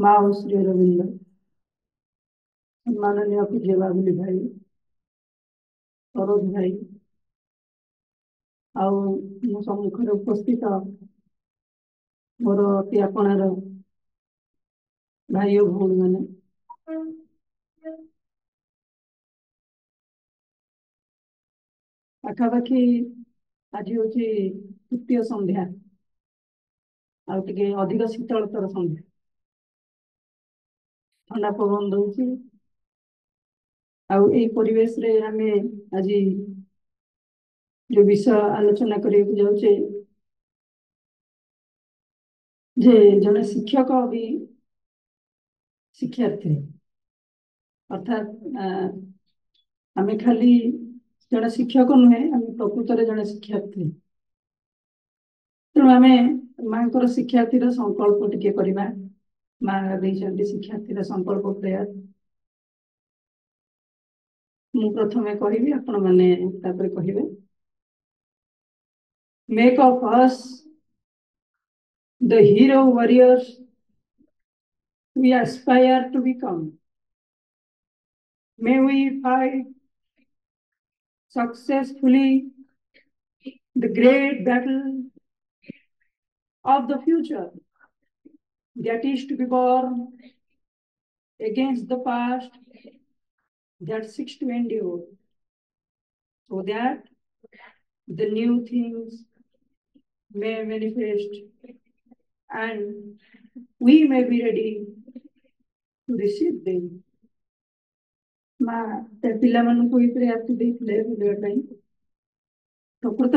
माँ और श्री अरविंद, माननीय पूज्य बाबुली भाई, सरोज भाई, आउ मो सम्मुखें उपस्थित मोर अति आपणार भाई और भौणी मैंने पाखापाखि आज हूँ तृतीय संध्या आगे अधिक शीतलतर संध्या ठंडा पवन दौर परिवेश रे आमे आज जो विषय आलोचना करने जाऊे जे जड़े शिक्षक भी शिक्षार्थी अर्थात आमे खाली जड़े शिक्षक नुहे आम प्रकृत जड़े शिक्षार्थी तेणु आम माँ शिक्षार्थी संकल्प टिके करवा माँ देती शिक्षार्थी संकल्प प्रेयर मु प्रथमे कहि आपण मैंने कहे make of us the hero warriors we aspire to become may we fight successfully the great battle of the future that is to be born against the past that seeks to endure so that the new things may manifest and we may be ready to receive them. माँ पिला मानू बुझाई प्रकृत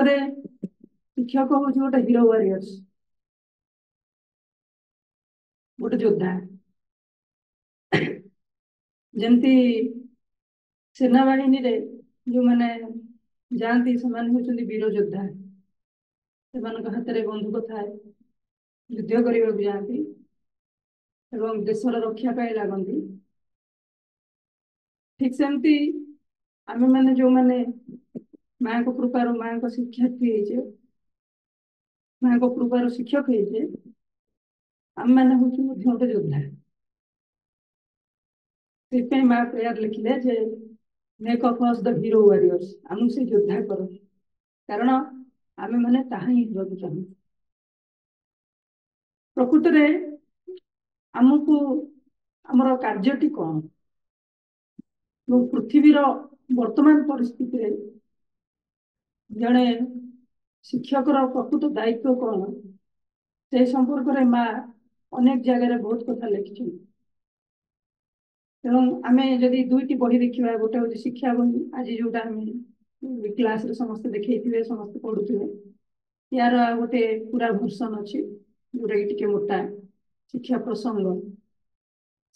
शिक्षक हूँ गोटे hero warriors गोटे योद्धा जमती सेनाबाहिनी जो मैंने जाती से वीर योद्धा से हाथ में बंदूक थाए युद्ध करने जाती देशर रक्षा पाई लगती ठीक सेमती आम मैंने जो मैंने माँ को कृपार माँ को शिक्षार्थी माँ को कृपार शिक्षक आम मैंने हूँ गोटे योद्धा से माँ प्रेयर लिखिले जे make of us the hero warriors आम से योद्धा कर कारण आम मैंने ताहा ही हेबाकु चाहूँ प्रकृत में आमको आमर कार्यटी कौन पृथ्वीर वर्तमान परिस्थिति जड़े शिक्षकर प्रकृत दायित्व कौन से संपर्क में माँ अनेक जगह बहुत कथा लिखी तेणु आम जदि दुईटी बही देखा गोटे हूँ शिक्षा बही आज जोटा क्लास समस्त देखते समस्त पढ़ुवे यार गोटे पूरा भर्सन अच्छी जोटा कि मोटा शिक्षा प्रसंग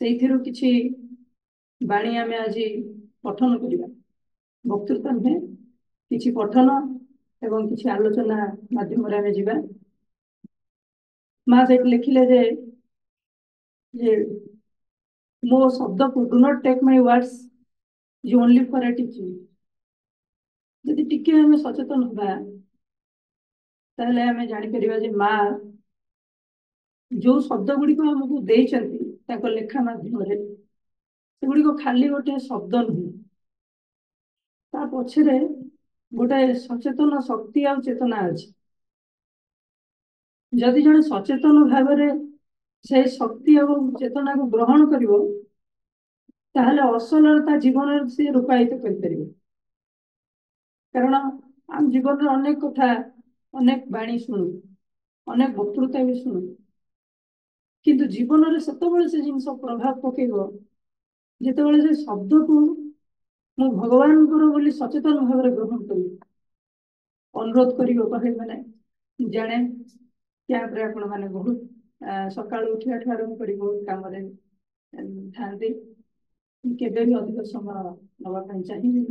से किसी बाणी आम आज पठन करवा वक्तृता नुहे किसी पठन एवं किसी आलोचना माध्यम आम जा माँ से लिखिले जे मो शब्द को do not take my words is only for a teaching यदि टिके आम सचेतन होगा ताहले आम जापर माँ जो शब्द गुड़िक आमको देती लेखा माध्यम सेगुड़ी खाली गोटे शब्द नुहे ता पछरे गोटे सचेतन शक्ति आ चेतना अच्छी जदि जड़े सचेतन भाव से शक्ति और चेतना को ग्रहण कर असलता जीवन से रूपायित कर कारण आम जीवन अनेक कथा अनेक बाणी शुणु अनेक वक्तृता भी शुणु किंतु जीवन में से जिन प्रभाव पकेब जिते से शब्द को मु भगवान बोली सचेतन भाव ग्रहण करी अनुरोध कहे मैंने जाने कैंप रे आपण मैंने बहुत सकाल उठा आरंभ कर बहुत कम था केवे भी अधिक समय नापी चाहिए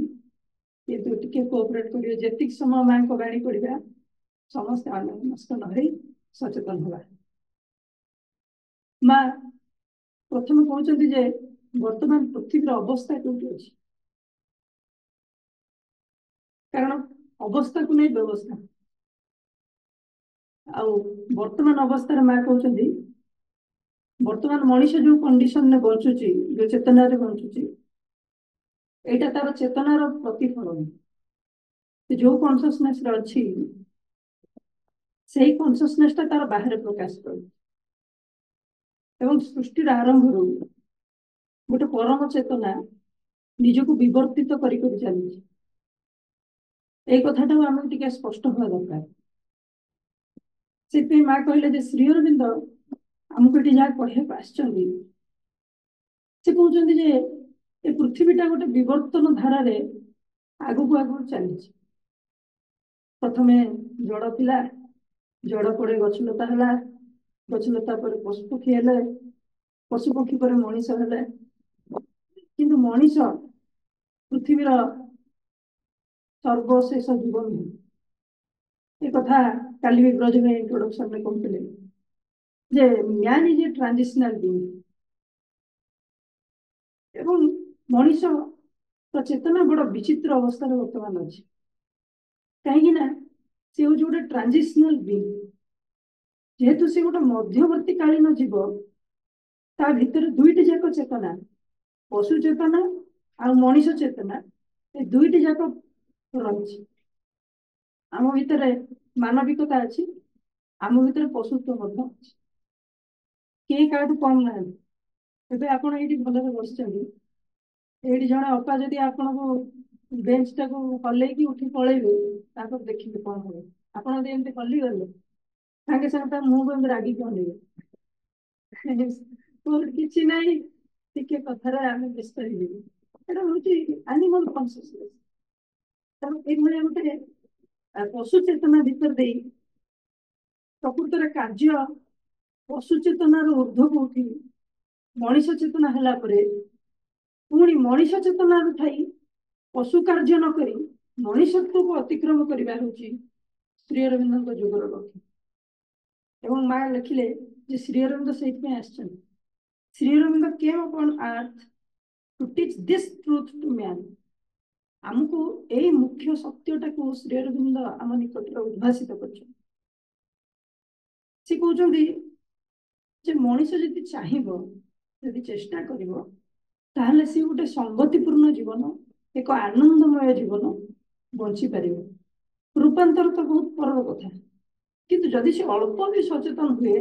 कितु टी कोअपरेट करेंगे जी समय माँ को बाणी पढ़ा समस्त नष्ट न सचेतन होगा माँ प्रथम कहते वर्तमान पृथ्वीर अवस्था कौटी अच्छी कारण अवस्था को नहीं व्यवस्था आउ वर्तमान अवस्था माँ कहते ବର୍ତ୍ତମାନ ମଣିଷ ଯୋଉ କଣ୍ଡିସନରେ ବଞ୍ଚୁଛି, ଯୋଉ ଚେତନାରେ ବଞ୍ଚୁଛି, ଏଇଟା ତାର ଚେତନାର ପ୍ରତିଫଳନ। ସେ ଯୋଉ କନସିୟସନେସ ରେ ଅଛି, ସେଇ କନସିୟସନେସ ଟା ତାର ବାହାରେ ପ୍ରକାଶ କରୁଛି। ଏବଂ ସୃଷ୍ଟିର ଆରମ୍ଭରୁ ଗୋଟେ ପରମ ଚେତନା ନିଜକୁ ବିବର୍ତ୍ତିତ କରି କରି ଚାଲିଛି। ଏଇ କଥାଟାକୁ ଆମକୁ ଟିକେ ସ୍ପଷ୍ଟ ହବା ଦରକାର। ସେଥିପାଇଁ ମା କହିଲେ ଯେ ଶ୍ରୀ ଅରବିନ୍ଦ ଆମକୁ ଏଠି ଯାହା କହିବାକୁ ଆସିଛନ୍ତି, ସେ କହୁଛନ୍ତି ଯେ ଏ ପୃଥିବୀଟା ଗୋଟେ ବିବର୍ତ୍ତନ ଧାରାରେ ଆଗକୁ ଆଗକୁ ଚାଲିଛି। ପ୍ରଥମେ ଜଡ଼ ଥିଲା, ଜଡ଼ ପରେ ଗଛଲତା ହେଲା, ଗଛଲତା ପରେ ପଶୁପକ୍ଷୀ ହେଲେ, ପଶୁପକ୍ଷୀ ପରେ ମଣିଷ ହେଲେ। କିନ୍ତୁ ମଣିଷ ପୃଥିବୀର ସର୍ବଶେଷ ଜୀବ ନୁହେଁ। ଏ କଥା କାଲି ବି ବ୍ରଜ ଭାଇ ଇଣ୍ଟ୍ରୋଡକ୍ସନରେ କହୁଥିଲେ ଯେ ମ୍ୟାନ୍ ଇଜ ଏ ଟ୍ରାନଜିସନାଲ ବିଇଂ। ଏବଂ ମଣିଷ ଚେତନା ବଡ ବିଚିତ୍ର ଅବସ୍ଥାରେ ବର୍ତ୍ତମାନ ଅଛି। କାହିଁକି ନା ସେ ହଉଛି ଗୋଟେ ଟ୍ରାନଜିସନାଲ ବିଇଂ। ଯେହେତୁ ସେ ଗୋଟେ ମଧ୍ୟବର୍ତ୍ତୀ କାଳୀନ ଜୀବ, ତା ଭିତରେ ଦୁଇଟି ଯାକ ଚେତନା, ପଶୁ ଚେତନା ଆଉ ମଣିଷ ଚେତନା, ଏ ଦୁଇଟି ଯାକ ରହିଛି। ଆମ ଭିତରେ ମାନବିକତା ଅଛି, ଆମ ଭିତରେ ପଶୁତ୍ୱ ମଧ୍ୟ ଅଛି। କେହି କାହାଠୁ କମ ନାହାନ୍ତି। ଏବେ ଆପଣ ଏଇଠି ଭଲରେ ବସିଛନ୍ତି, ଏଇଠି ଜଣେ ଅପା ଯଦି ଆପଣଙ୍କୁ ବେଞ୍ଚ ଟାକୁ ହଲେଇକି ଉଠି ପଳେଇବେ, ତାପରେ ଦେଖିବେ କଣ ହବ। ଆପଣ ଯଦି ଏମିତି ହଲିଗଲେ, ସାଙ୍ଗେ ସାଙ୍ଗେ ତା ମୁହଁକୁ ଏମିତି ରାଗିକି ଅନେଇବେ, ମୋର କିଛି ନାହିଁ, ଟିକେ କଥାରେ ଆମେ ବ୍ୟସ୍ତ ହେଇଯିବୁ। ଏଇଟା ହଉଛି ଆନିମାଲ କନସିୟସନେସ। ତେଣୁ ଏଇଭଳିଆ ଗୋଟେ ପଶୁ ଚେତନା ଭିତରେ ଦେଇ ପ୍ରକୃତରେ କାର୍ଯ୍ୟ ପଶୁ ଚେତନାର ଊର୍ଦ୍ଧ୍ୱକୁ ଉଠି ମଣିଷ ଚେତନା ହେଲା ପରେ ପୁଣି ମଣିଷ ଚେତନାରୁ ଥାଇ ପଶୁ କାର୍ଯ୍ୟ ନ କରି ମଣିଷତ୍ୱକୁ ଅତିକ୍ରମ କରିବା ହେଉଛି ଶ୍ରୀ ଅରବିନ୍ଦଙ୍କ ଯୁଗର ଲକ୍ଷ୍ୟ। ଏବଂ ମା ଲେଖିଲେ ଯେ ଶ୍ରୀ ଅରବିନ୍ଦ ସେଇଥିପାଇଁ ଆସିଛନ୍ତି। Shri Aurobindo came upon earth to teach this truth to man. ଆମକୁ ଏଇ ମୁଖ୍ୟ ସତ୍ୟଟାକୁ ଶ୍ରୀ ଅରବିନ୍ଦ ଆମ ନିକଟରେ ଉଦ୍ଭାସିତ କରିଛନ୍ତି। ସେ କହୁଛନ୍ତି ଯେ ମଣିଷ ଯଦି ଚାହିଁବ, ଯଦି ଚେଷ୍ଟା କରିବ, ତାହେଲେ ସେ ଗୋଟେ ସଂଗତିପୂର୍ଣ୍ଣ ଜୀବନ, ଏକ ଆନନ୍ଦମୟ ଜୀବନ ବଞ୍ଚିପାରିବ। ରୂପାନ୍ତର ତ ବହୁତ ପରର କଥା, କିନ୍ତୁ ଯଦି ସେ ଅଳ୍ପ ବି ସଚେତନ ହୁଏ,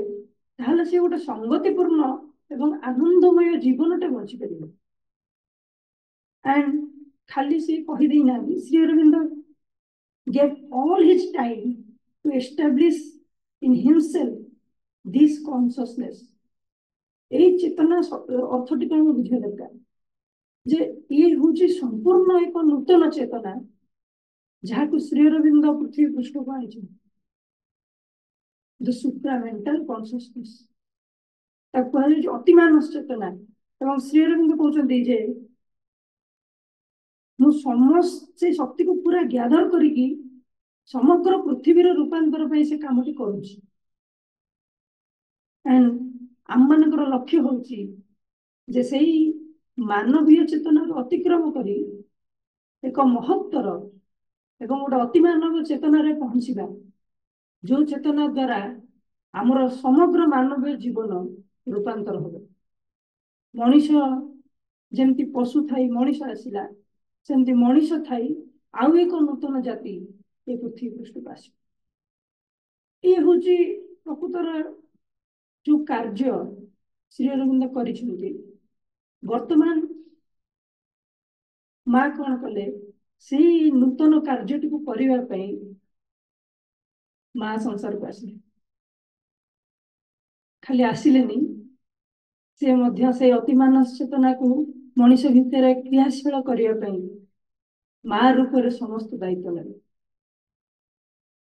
ତାହେଲେ ସେ ଗୋଟେ ସଂଗତିପୂର୍ଣ୍ଣ ଏବଂ ଆନନ୍ଦମୟ ଜୀବନଟେ ବଞ୍ଚିପାରିବ। ଆଣ୍ଡ ଖାଲି ସେ କହିଦେଇନାହାନ୍ତି, Shri Arvind gave all his time to establish in himself this consciousness। এই ଚେତନା ଅର୍ଥଟିକୁ ଆମେ ବୁଝିବା ଦରକାର ଯେ ଇଏ ହଉଛି ସମ୍ପୂର୍ଣ୍ଣ ଏକ ନୂତନ ଚେତନା, ଯାହାକୁ ଶ୍ରୀ ଅରବିନ୍ଦ ପୃଥିବୀ ପୃଷ୍ଠକୁ ଆଣିଛନ୍ତି। ଦ ସୁପ୍ରାମେଣ୍ଟାଲ କନସିୟସନେସ, ତାକୁ କୁହାଯାଉଛି ଅତିମାନସ ଚେତନା। ଏବଂ ଶ୍ରୀ ଅରବିନ୍ଦ କହୁଛନ୍ତି ଯେ ମୁଁ ସମସ୍ତ ଶକ୍ତିକୁ ପୁରା ଗ୍ୟାଦର କରିକି ସମଗ୍ର ପୃଥିବୀର ରୂପାନ୍ତର ପାଇଁ ସେ କାମଟି କରୁଛି। ଆମମାନଙ୍କର ଲକ୍ଷ୍ୟ ହଉଛି ଯେ ସେଇ ମାନବୀୟ ଚେତନାକୁ ଅତିକ୍ରମ କରି ଏକ ମହତ୍ତର ଏବଂ ଗୋଟେ ଅତିମାନବ ଚେତନାରେ ପହଞ୍ଚିବା, ଯୋଉ ଚେତନା ଦ୍ୱାରା ଆମର ସମଗ୍ର ମାନବୀୟ ଜୀବନ ରୂପାନ୍ତର ହବ। ମଣିଷ ଯେମିତି ପଶୁ ଥାଇ ମଣିଷ ଆସିଲା, ସେମିତି ମଣିଷ ଥାଇ ଆଉ ଏକ ନୂତନ ଜାତି ଏ ପୃଥିବୀ ପୃଷ୍ଠକୁ ଆସିବ। ଇଏ ହଉଛି ପ୍ରକୃତର ଯୋଉ କାର୍ଯ୍ୟ ଶ୍ରୀ ଅରବିନ୍ଦ କରିଛନ୍ତି। ବର୍ତ୍ତମାନ ମା କଣ କଲେ, ସେଇ ନୂତନ କାର୍ଯ୍ୟଟିକୁ କରିବା ପାଇଁ ମା ସଂସାରକୁ ଆସିଲେ। ଖାଲି ଆସିଲେନି, ସେ ମଧ୍ୟ ସେଇ ଅତିମାନସ ଚେତନାକୁ ମଣିଷ ଭିତରେ କ୍ରିୟାଶୀଳ କରିବା ପାଇଁ ମା ରୂପରେ ସମସ୍ତ ଦାୟିତ୍ୱ ନେଲେ।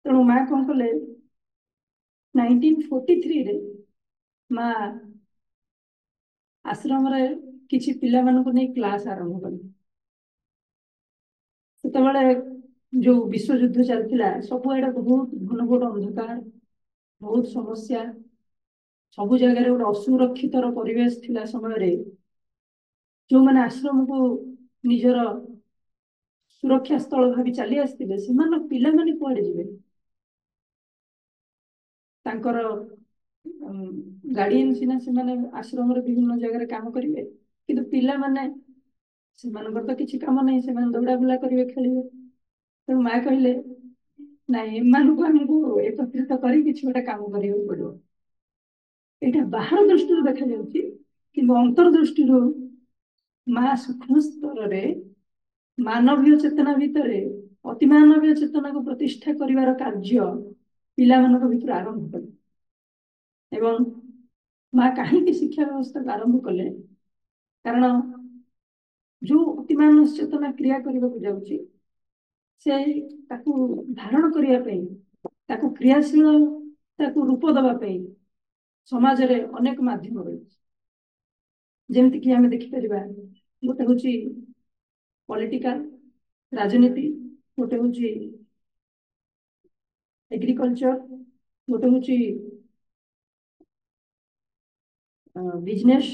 ତେଣୁ ମା କଣ କଲେ, 1943ରେ ମା ଆଶ୍ରମରେ କିଛି ପିଲାମାନଙ୍କୁ ନେଇ କ୍ଲାସ ଆରମ୍ଭ କଲେ। ସେତେବେଳେ ଯୋଉ ବିଶ୍ୱଯୁଦ୍ଧ ଚାଲିଥିଲା, ସବୁଆଡେ ବହୁତ ଘନ ଘୋର ଅନ୍ଧକାର, ବହୁତ ସମସ୍ୟା, ସବୁ ଜାଗାରେ ଗୋଟେ ଅସୁରକ୍ଷିତର ପରିବେଶ ଥିଲା ସମୟରେ ଯୋଉମାନେ ଆଶ୍ରମକୁ ନିଜର ସୁରକ୍ଷା ସ୍ଥଳ ଭାବି ଚାଲି ଆସିଥିଲେ, ସେମାନଙ୍କ ପିଲାମାନେ କୁଆଡେ ଯିବେ? ତାଙ୍କର ଗାର୍डिଆନ ସିନା ସେମାନେ ଆଶ୍ରମରେ ବିଭିନ୍ନ ଜାଗାରେ କାମ କରିବେ, କିନ୍ତୁ ପିଲାମାନେ ସେମାନଙ୍କର ତ କିଛି କାମ ନାହିଁ, ସେମାନେ ଦୌଡ଼ା ବୁଲା କରିବେ, ଖେଳିବେ। ତେଣୁ ମା କହିଲେ ନାଇଁ, ଏମାନଙ୍କୁ ଆମକୁ ଏକତ୍ରିତ କରି କିଛି ଗୋଟେ କାମ କରିବାକୁ ପଡିବ। ଏଇଟା ବାହାର ଦୃଷ୍ଟିରୁ ଦେଖାଯାଉଛି, କିନ୍ତୁ ଅନ୍ତର୍ଦୃଷ୍ଟିରୁ ମା ସୂକ୍ଷ୍ମ ସ୍ତରରେ ମାନବୀୟ ଚେତନା ଭିତରେ ଅତିମାନବୀୟ ଚେତନାକୁ ପ୍ରତିଷ୍ଠା କରିବାର କାର୍ଯ୍ୟ ପିଲାମାନଙ୍କ ଭିତରୁ ଆରମ୍ଭ କଲେ। ଏବଂ ମା କାହିଁକି ଶିକ୍ଷା ବ୍ୟବସ୍ଥାକୁ ଆରମ୍ଭ କଲେ? କାରଣ ଯୋଉ ଅତିମାନବ ଚେତନା କ୍ରିୟା କରିବାକୁ ଯାଉଛି, ସେ ତାକୁ ଧାରଣ କରିବା ପାଇଁ, ତାକୁ କ୍ରିୟାଶୀଳ, ତାକୁ ରୂପ ଦେବା ପାଇଁ ସମାଜରେ ଅନେକ ମାଧ୍ୟମ ରହିଛି। ଯେମିତିକି ଆମେ ଦେଖିପାରିବା, ଗୋଟେ ହଉଛି ପଲିଟିକାଲ, ରାଜନୀତି, ଗୋଟେ ହଉଛି एग्रीकल्चर, गोटे हूँ बिजनेस,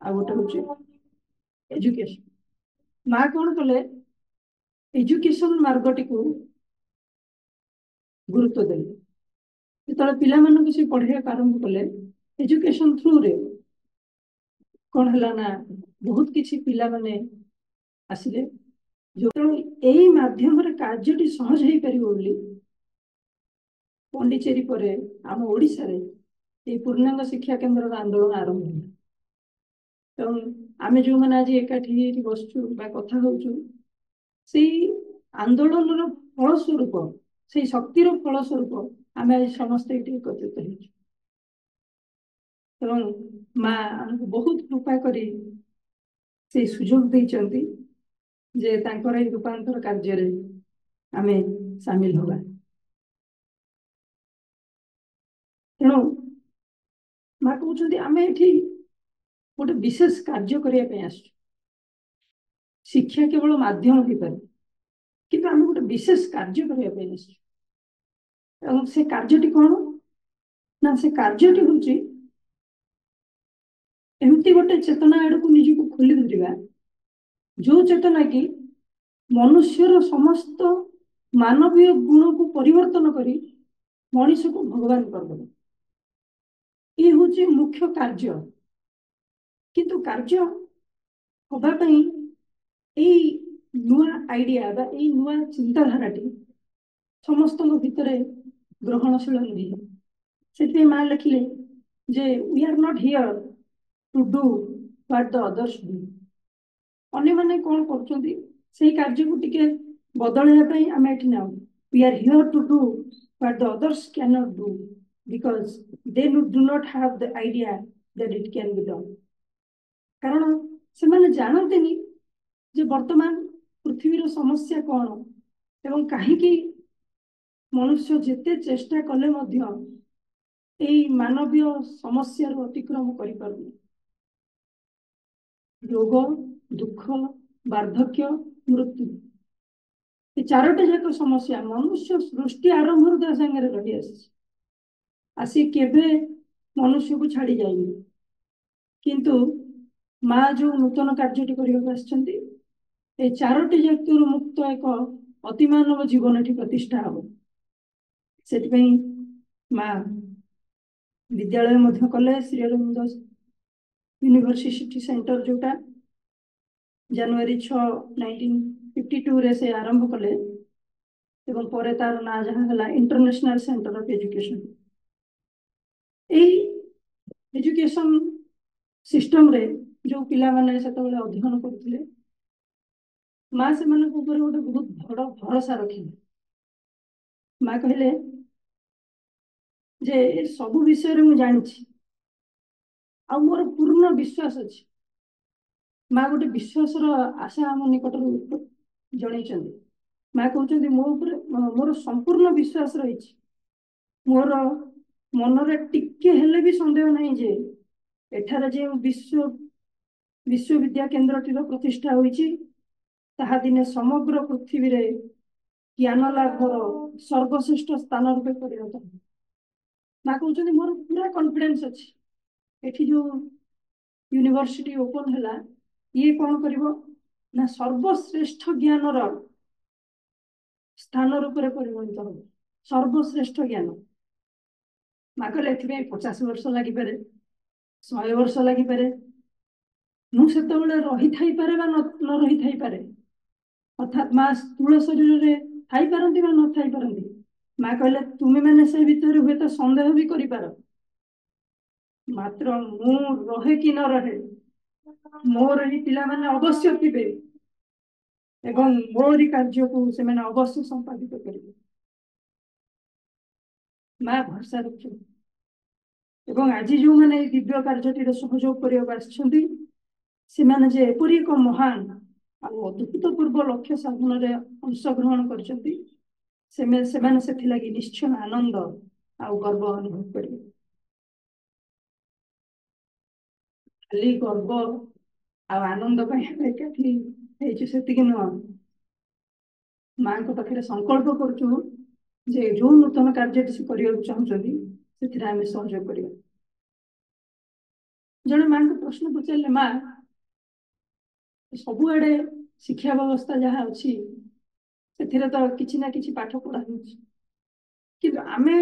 आ गोटे हूँ एजुकेशन। माँ कौन कले एजुकेशन मार्गटी को गुरुत्व देले। जो पिला मानक से पढ़ाई आरंभ कले एजुकेशन थ्रू रे कौन है ना, बहुत किसी पिला माने आसिले, जो यही माध्यम कार्यटी सहज हो पार बोली पंडिचेरी पर आम ओडिशा रे ये पूर्णांग शिक्षा केन्द्र आंदोलन आरंभ है। आम जो मैंने आज एकाठी बसचु कथा होचु, से आंदोलन फलस्वरूप, से शक्तिर फलस्वरूप आम आज समस्त ये एकत्रित हो। माँ आमको बहुत कृपा करी से सुजोग देइचंती जे तांकर ए रूपांतर कार्य रे आमे शामिल होगा। तेणु माँ कहते आम ये गोटे विशेष कार्य करने आस, शिक्षा केवल माध्यम हो पारे, किंतु आम गोटे विशेष कार्य करने आस। से कार्यटी कौन ना, से कार्यटी हूँ एमती गोटे चेतना आड़ को निजी खोली धरवा, जो चेतना कि मनुष्यर समस्त मानवीय गुण को परिवर्तन करी मनीष को भगवान कर, ये हूँ मुख्य कार्य। किंतु कार्य हवाई नुआ आइडिया बा नुआ चिंताधाराटी समस्त भितर ग्रहणशील नुहे। से माँ लिखिले जे we are not here to do what the others do. अन्य माने कौन कर कार्य को टिके बदलवाई आम ये ना, we are here to do what the others can not do because they do not have the idea that it can be done. कारण से माने जानते नहीं जे वर्तमान पृथ्वीर समस्या कौन एवं कहीं मनुष्य जिते चेष्टा कले मानवीय समस्या अतिक्रम कर रोग, दुख, वार्धक्य, मृत्यु, ये चारोटी जाक समस्या मनुष्य सृष्टि आरंभ सागर रही आसी केवे मनुष्य को छाड़ी जाइए। किंतु माँ जो नूतन कार्यटी करके चारोटी जाति मुक्त एक अतिमानव जीवन ये प्रतिष्ठा हम। से माँ विद्यालय कले श्री अरविंद यूनिवर्सिटी सेंटर जोटा जनवरी 6, 1952 रे से आरंभ कले एवं परे तार ना जहाँ international centre of education. Education system रे जो पिला माने से अध्ययन करते माँ से गोटे बहुत बड़ भरोसा रखिले। माँ कहले जे सबु विषय रे मु जानी आ मोर पूर्ण विश्वास अच्छी। माँ गोटे विश्वास आशा आम निकट जन। माँ कहते मोर संपूर्ण विश्वास रही, मोर मनरे टिके हेले भी संदेह नहीं जे एठार जे विश्वविद्या केन्द्रटीर प्रतिष्ठा होईची ताहा दिने समग्र पृथ्वी रे ज्ञान लाभर सर्वश्रेष्ठ स्थान रूपे परिणत हो। माँ कहते मोर पूरा कॉन्फिडेंस अच्छी एठी जो यूनिवर्सिटी ओपन है ये कौन करिवो ना सर्वश्रेष्ठ ज्ञानर स्थान रूप से परिगणित हो। सर्वश्रेष्ठ ज्ञान माँ कहले 50 वर्ष लगी पारे 100 ବର୍ଷ ଲାଗିପାରେ, ମୁଁ ସେତେବେଳେ ରହିଥାଇପାରେ ବା ନ ରହିଥାଇପାରେ, ଅର୍ଥାତ୍ ମା ସ୍ଥୂଳ ଶରୀରରେ ଥାଇପାରନ୍ତି ବା ନଥାଇପାରନ୍ତି। ମା କହିଲେ ତୁମେ ମାନେ ସେ ଭିତରେ ହୁଏତ ସନ୍ଦେହ ବି କରିପାର, ମାତ୍ର ମୁଁ ରହେ କି ନ ରହେ, ମୋର ଏହି ପିଲାମାନେ ଅବଶ୍ୟ ଥିବେ ଏବଂ ମୋରି କାର୍ଯ୍ୟକୁ ସେମାନେ ଅବଶ୍ୟ ସମ୍ପାଦିତ କରିବେ। ମା ଭରସା ରଖିବ। ଏବଂ ଆଜି ଯେଉଁମାନେ ଏହି ଦିବ୍ୟ କାର୍ଯ୍ୟଟିରେ ସହଯୋଗ କରିବାକୁ ଆସିଛନ୍ତି, ସେମାନେ ଯେ ଏପରି ଏକ ମହାନ ଆଉ ଅଦ୍ଭୁତପୂର୍ବ ଲକ୍ଷ୍ୟ ସାଧନରେ ଅଂଶଗ୍ରହଣ କରିଛନ୍ତି, ସେମାନେ ସେଥିଲାଗି ନିଶ୍ଚୟ ଆନନ୍ଦ ଆଉ ଗର୍ବ ଅନୁଭବ କରିବେ। ଖାଲି ଗର୍ବ ଆଉ ଆନନ୍ଦ ପାଇଁ ଆମେ ଏକାଠି ହେଇଛୁ ସେତିକି ନୁହଁ, ମାଙ୍କ ପାଖରେ ସଂକଳ୍ପ କରୁଛୁ ଯେ ଯୋଉ ନୂତନ କାର୍ଯ୍ୟଟି ସେ କରିବାକୁ ଚାହୁଁଛନ୍ତି ସେଥିରେ ଆମେ ସହଯୋଗ କରିବା। ଜଣେ ମାଙ୍କୁ ପ୍ରଶ୍ନ ପଚାରିଲେ, ମା ସବୁଆଡେ ଶିକ୍ଷା ବ୍ୟବସ୍ଥା ଯାହା ଅଛି ସେଥିରେ ତ କିଛି ନା କିଛି ପାଠ ପଢା ହଉଛି, କିନ୍ତୁ ଆମେ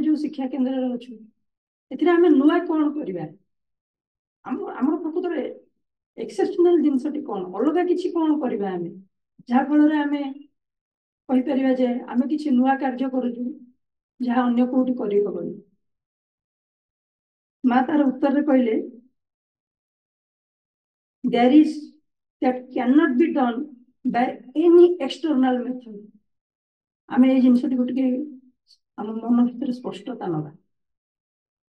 ଯୋଉ ଶିକ୍ଷା କେନ୍ଦ୍ରରେ ଅଛୁ ଏଥିରେ ଆମେ ନୂଆ କଣ କରିବା? ଆମର ପ୍ରକୃତରେ ଏକ୍ସେପସନାଲ ଜିନିଷଟି କଣ, ଅଲଗା କିଛି କଣ କରିବା ଆମେ, ଯାହା ଫଳରେ ଆମେ କହିପାରିବା ଯେ ଆମେ କିଛି ନୂଆ କାର୍ଯ୍ୟ କରୁଛୁ ଯାହା ଅନ୍ୟ କୋଉଠି କରିହବନି। ମା ତାର ଉତ୍ତରରେ କହିଲେ, there is that cannot be done by any external method। ଆମେ ଏଇ ଜିନିଷଟିକୁ ଟିକେ ଆମ ମନ ଭିତରେ ସ୍ପଷ୍ଟତା ନବା।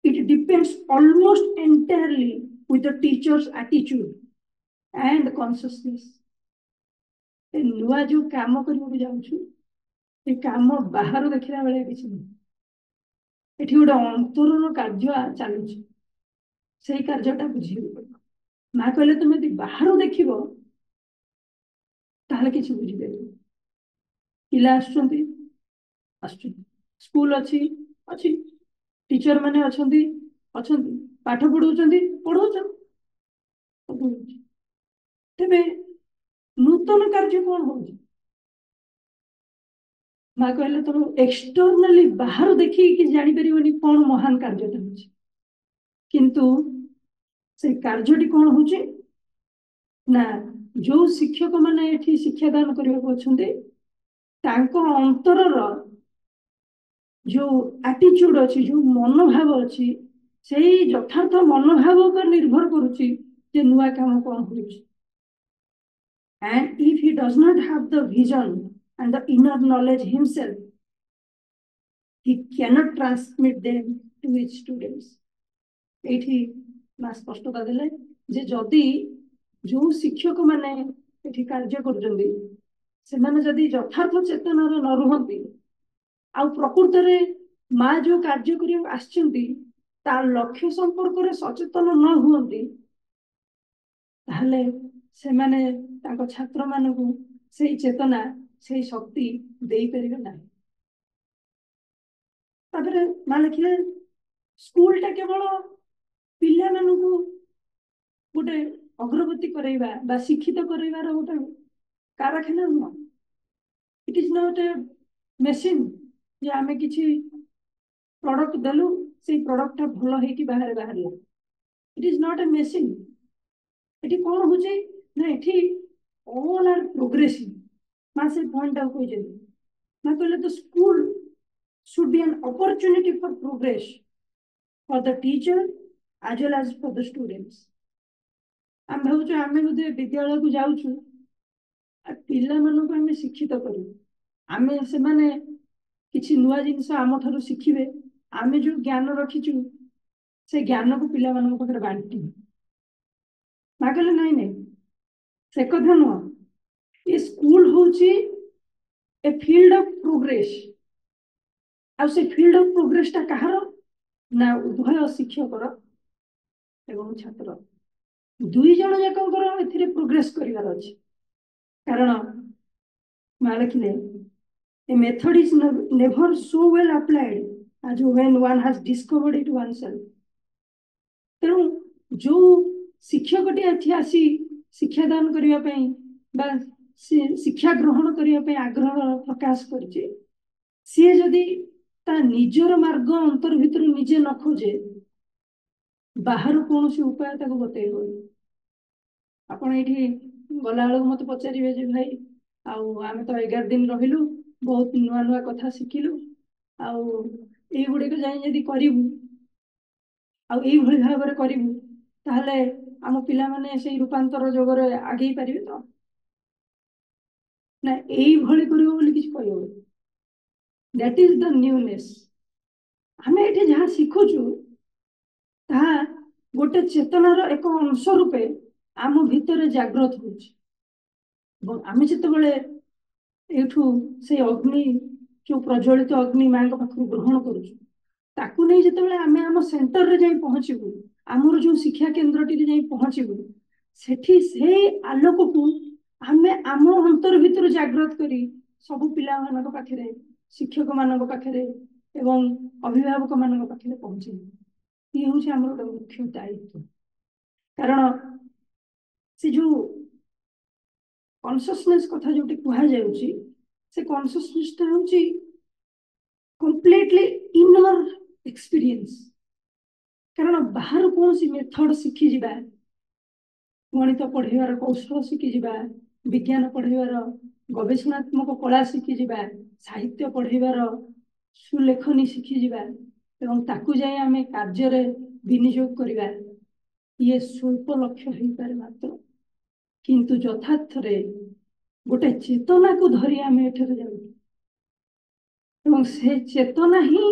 It depends almost entirely with the teacher's attitude and consciousness। ଏ ନୂଆ ଯୋଉ କାମ କରିବାକୁ ଯାଉଛୁ ଏ କାମ ବାହାରୁ ଦେଖିଲା ବେଳେ କିଛି ନାହିଁ, ଏଠି ଗୋଟେ ଅନ୍ତରର କାର୍ଯ୍ୟ ଚାଲୁଛି, ସେଇ କାର୍ଯ୍ୟଟା ବୁଝିବାକୁ ପଡିବ। ମା କହିଲେ ତୁମେ ଯଦି ବାହାରୁ ଦେଖିବ ତାହେଲେ କିଛି ବୁଝିପାରିବ। ପିଲା ଆସୁଛନ୍ତି, ସ୍କୁଲ ଅଛି, ଟିଚର ମାନେ ଅଛନ୍ତି, ପାଠ ପଢଉଛନ୍ତି, ତେବେ ନୂତନ କାର୍ଯ୍ୟ କଣ ହଉଛି? ମା କହିଲେ ତମେ ଏକ୍ସଟର୍ନାଲି ବାହାରୁ ଦେଖିକି ଜାଣିପାରିବନି କଣ ମହାନ କାର୍ଯ୍ୟଟା ହଉଛି, କିନ୍ତୁ ସେ କାର୍ଯ୍ୟଟି କଣ ହଉଛି ନା ଯୋଉ ଶିକ୍ଷକ ମାନେ ଏଠି ଶିକ୍ଷାଦାନ କରିବାକୁ ଅଛନ୍ତି ତାଙ୍କ ଅନ୍ତରର ଯୋଉ ଆଟିଚ୍ୟୁଡ ଅଛି, ଯୋଉ ମନୋଭାବ ଅଛି, ସେଇ ଯଥାର୍ଥ ମନୋଭାବ ଉପରେ ନିର୍ଭର କରୁଛି ଯେ ନୂଆ କାମ କଣ ହଉଛି। And if he does not have the vision and the inner knowledge himself, he cannot transmit them to his students। ଏଇଠି ମା ସ୍ପଷ୍ଟତା ଦେଲେ ଯେ ଯଦି ଯୋଉ ଶିକ୍ଷକ ମାନେ ଏଠି କାର୍ଯ୍ୟ କରୁଛନ୍ତି ସେମାନେ ଯଦି ଯଥାର୍ଥ ଚେତନାରେ ନ ରୁହନ୍ତି ଆଉ ପ୍ରକୃତରେ ମା ଯୋଉ କାର୍ଯ୍ୟ କରିବାକୁ ଆସିଛନ୍ତି ତା ଲକ୍ଷ୍ୟ ସମ୍ପର୍କରେ ସଚେତନ ନ ହୁଅନ୍ତି, ତାହେଲେ ସେମାନେ ତାଙ୍କ ଛାତ୍ର ମାନଙ୍କୁ ସେଇ ଚେତନା, ସେଇ ଶକ୍ତି ଦେଇପାରିବେ ନାହିଁ। ତାପରେ ମା ଲେଖିଲେ ସ୍କୁଲଟା କେବଳ ପିଲାମାନଙ୍କୁ ଗୋଟେ ଅଗ୍ରଗତି କରାଇବା ବା ଶିକ୍ଷିତ କରାଇବାର ଗୋଟେ କାରଖାନା ନୁହଁ। ଇଟ୍ ଇଜ ନଟ୍ ଏ ମେସିନ୍ ଯେ ଆମେ କିଛି ପ୍ରଡକ୍ଟ ଦେଲୁ ସେଇ ପ୍ରଡକ୍ଟଟା ଭଲ ହେଇକି ବାହାରିଲା। ଇଟ୍ ଇଜ ନଟ୍ ଏ ମେସିନ୍। ଏଠି କଣ ହଉଛି ନା ଏଠି ଅଲ୍ ଆର୍ ପ୍ରୋଗ୍ରେସିଭ। ମା ସେ ପଏଣ୍ଟଟାକୁ କହିଛନ୍ତି। ମା କହିଲେ ତ school should be an opportunity for progress for the teacher as well as for the students। ଆମେ ଭାବୁଛୁ ଆମେ ବୋଧେ ବିଦ୍ୟାଳୟକୁ ଯାଉଛୁ ପିଲାମାନଙ୍କୁ ଆମେ ଶିକ୍ଷିତ କରିବୁ, ସେମାନେ କିଛି ନୂଆ ଜିନିଷ ଆମ ଠାରୁ ଶିଖିବେ, ଆମେ ଯୋଉ ଜ୍ଞାନ ରଖିଛୁ ସେ ଜ୍ଞାନକୁ ପିଲାମାନଙ୍କ ପାଖରେ ବାଣ୍ଟିବୁ। ମା କହିଲେ ନାଇଁ ସେ କଥା ନୁହଁ, ଏ ସ୍କୁଲ ହଉଛି ଏ ଫିଲ୍ଡ ଅଫ ପ୍ରୋଗ୍ରେସ। ଆଉ ସେ ଫିଲ୍ଡ ଅଫ ପ୍ରୋଗ୍ରେସଟା କାହାର ନା ଉଭୟ ଶିକ୍ଷକର ଏବଂ ଛାତ୍ର, ଦୁଇ ଜଣ ଯାକଙ୍କର ଏଥିରେ ପ୍ରୋଗ୍ରେସ କରିବାର ଅଛି। କାରଣ ମା ଲେଖିଲେ a method is never so well applied as when one has discovered it oneself। ତେଣୁ ଯୋଉ ଶିକ୍ଷକଟି ଏଠି ଆସି ଶିକ୍ଷାଦାନ କରିବା ପାଇଁ ବା ଶିକ୍ଷା ଗ୍ରହଣ କରିବା ପାଇଁ ଆଗ୍ରହ ପ୍ରକାଶ କରିଛି, ସିଏ ଯଦି ତା ନିଜର ମାର୍ଗ ଅନ୍ତର ଭିତରୁ ନିଜେ ନ ଖୋଜେ बाहर कौन उपाय बतैब ଆପଣ ଏଇଠି ଗଲାବେଳକୁ ମତେ ପଚାରିବେ ଯେ ଭାଇ ଆଉ ଆମେ ତ 11 ଦିନ ରହିଲୁ, ବହୁତ ନୂଆ ନୂଆ କଥା ଶିଖିଲୁ, ଆଉ ଏଇଗୁଡିକ ଯାଇ ଯଦି କରିବୁ ଆଉ ଏଇଭଳି ଭାବରେ କରିବୁ ତାହେଲେ ଆମ ପିଲାମାନେ ସେଇ ରୂପାନ୍ତର ଯୋଗରେ ଆଗେଇ ପାରିବେ ତ? ନା ଏଇଭଳି କରିବ ବୋଲି କିଛି କହିହବନି। That is the newness. ଆମେ ଏଠି ଯାହା ଶିଖୁଛୁ ତାହା ଗୋଟେ ଚେତନାର ଏକ ଅଂଶ ରୂପେ ଆମ ଭିତରେ ଜାଗ୍ରତ ହଉଛି, ଏବଂ ଆମେ ଯେତେବେଳେ ଏଇଠୁ ସେଇ ଅଗ୍ନି, ଯୋଉ ପ୍ରଜ୍ୱଳିତ ଅଗ୍ନି ମାଙ୍କ ପାଖରୁ ଗ୍ରହଣ କରୁଛୁ, ତାକୁ ନେଇ ଯେତେବେଳେ ଆମେ ଆମ ସେଣ୍ଟରରେ ଯାଇ ପହଞ୍ଚିବୁ, ଆମର ଯୋଉ ଶିକ୍ଷା କେନ୍ଦ୍ରଟିରେ ଯାଇ ପହଞ୍ଚିବୁ, ସେଠି ସେଇ ଆଲୋକକୁ ଆମେ ଆମ ଅନ୍ତର ଭିତରୁ ଜାଗ୍ରତ କରି ସବୁ ପିଲାମାନଙ୍କ ପାଖରେ, ଶିକ୍ଷକ ମାନଙ୍କ ପାଖରେ ଏବଂ ଅଭିଭାବକ ମାନଙ୍କ ପାଖରେ ପହଞ୍ଚେଇବୁ। ଇଏ ହଉଛି ଆମର ଗୋଟେ ମୁଖ୍ୟ ଦାୟିତ୍ୱ। କାରଣ ସେ ଯୋଉ କନସିୟସନେସ୍ କଥା ଯୋଉଠି କୁହାଯାଉଛି, ସେ କନସିୟସନେସଟା ହଉଛି କମ୍ପ୍ଲିଟଲି ଇନର ଏକ୍ସପିରିଏନ୍ସ। କାରଣ ବାହାରୁ କୌଣସି ମେଥଡ ଶିଖିଯିବା, ଗଣିତ ପଢେଇବାର କୌଶଳ ଶିଖିଯିବା, ବିଜ୍ଞାନ ପଢେଇବାର ଗବେଷଣାତ୍ମକ କଳା ଶିଖିଯିବା, ସାହିତ୍ୟ ପଢେଇବାର ସୁଲେଖନୀ ଶିଖିଯିବା ଏବଂ ତାକୁ ଯାଇ ଆମେ କାର୍ଯ୍ୟରେ ବିନିଯୋଗ କରିବା, ଇଏ ସ୍ୱଳ୍ପ ଲକ୍ଷ୍ୟ ହେଇପାରେ ମାତ୍ର। କିନ୍ତୁ ଯଥାର୍ଥରେ ଗୋଟେ ଚେତନାକୁ ଧରି ଆମେ ଏଠାରେ ଯାଉଛୁ ଏବଂ ସେ ଚେତନା ହିଁ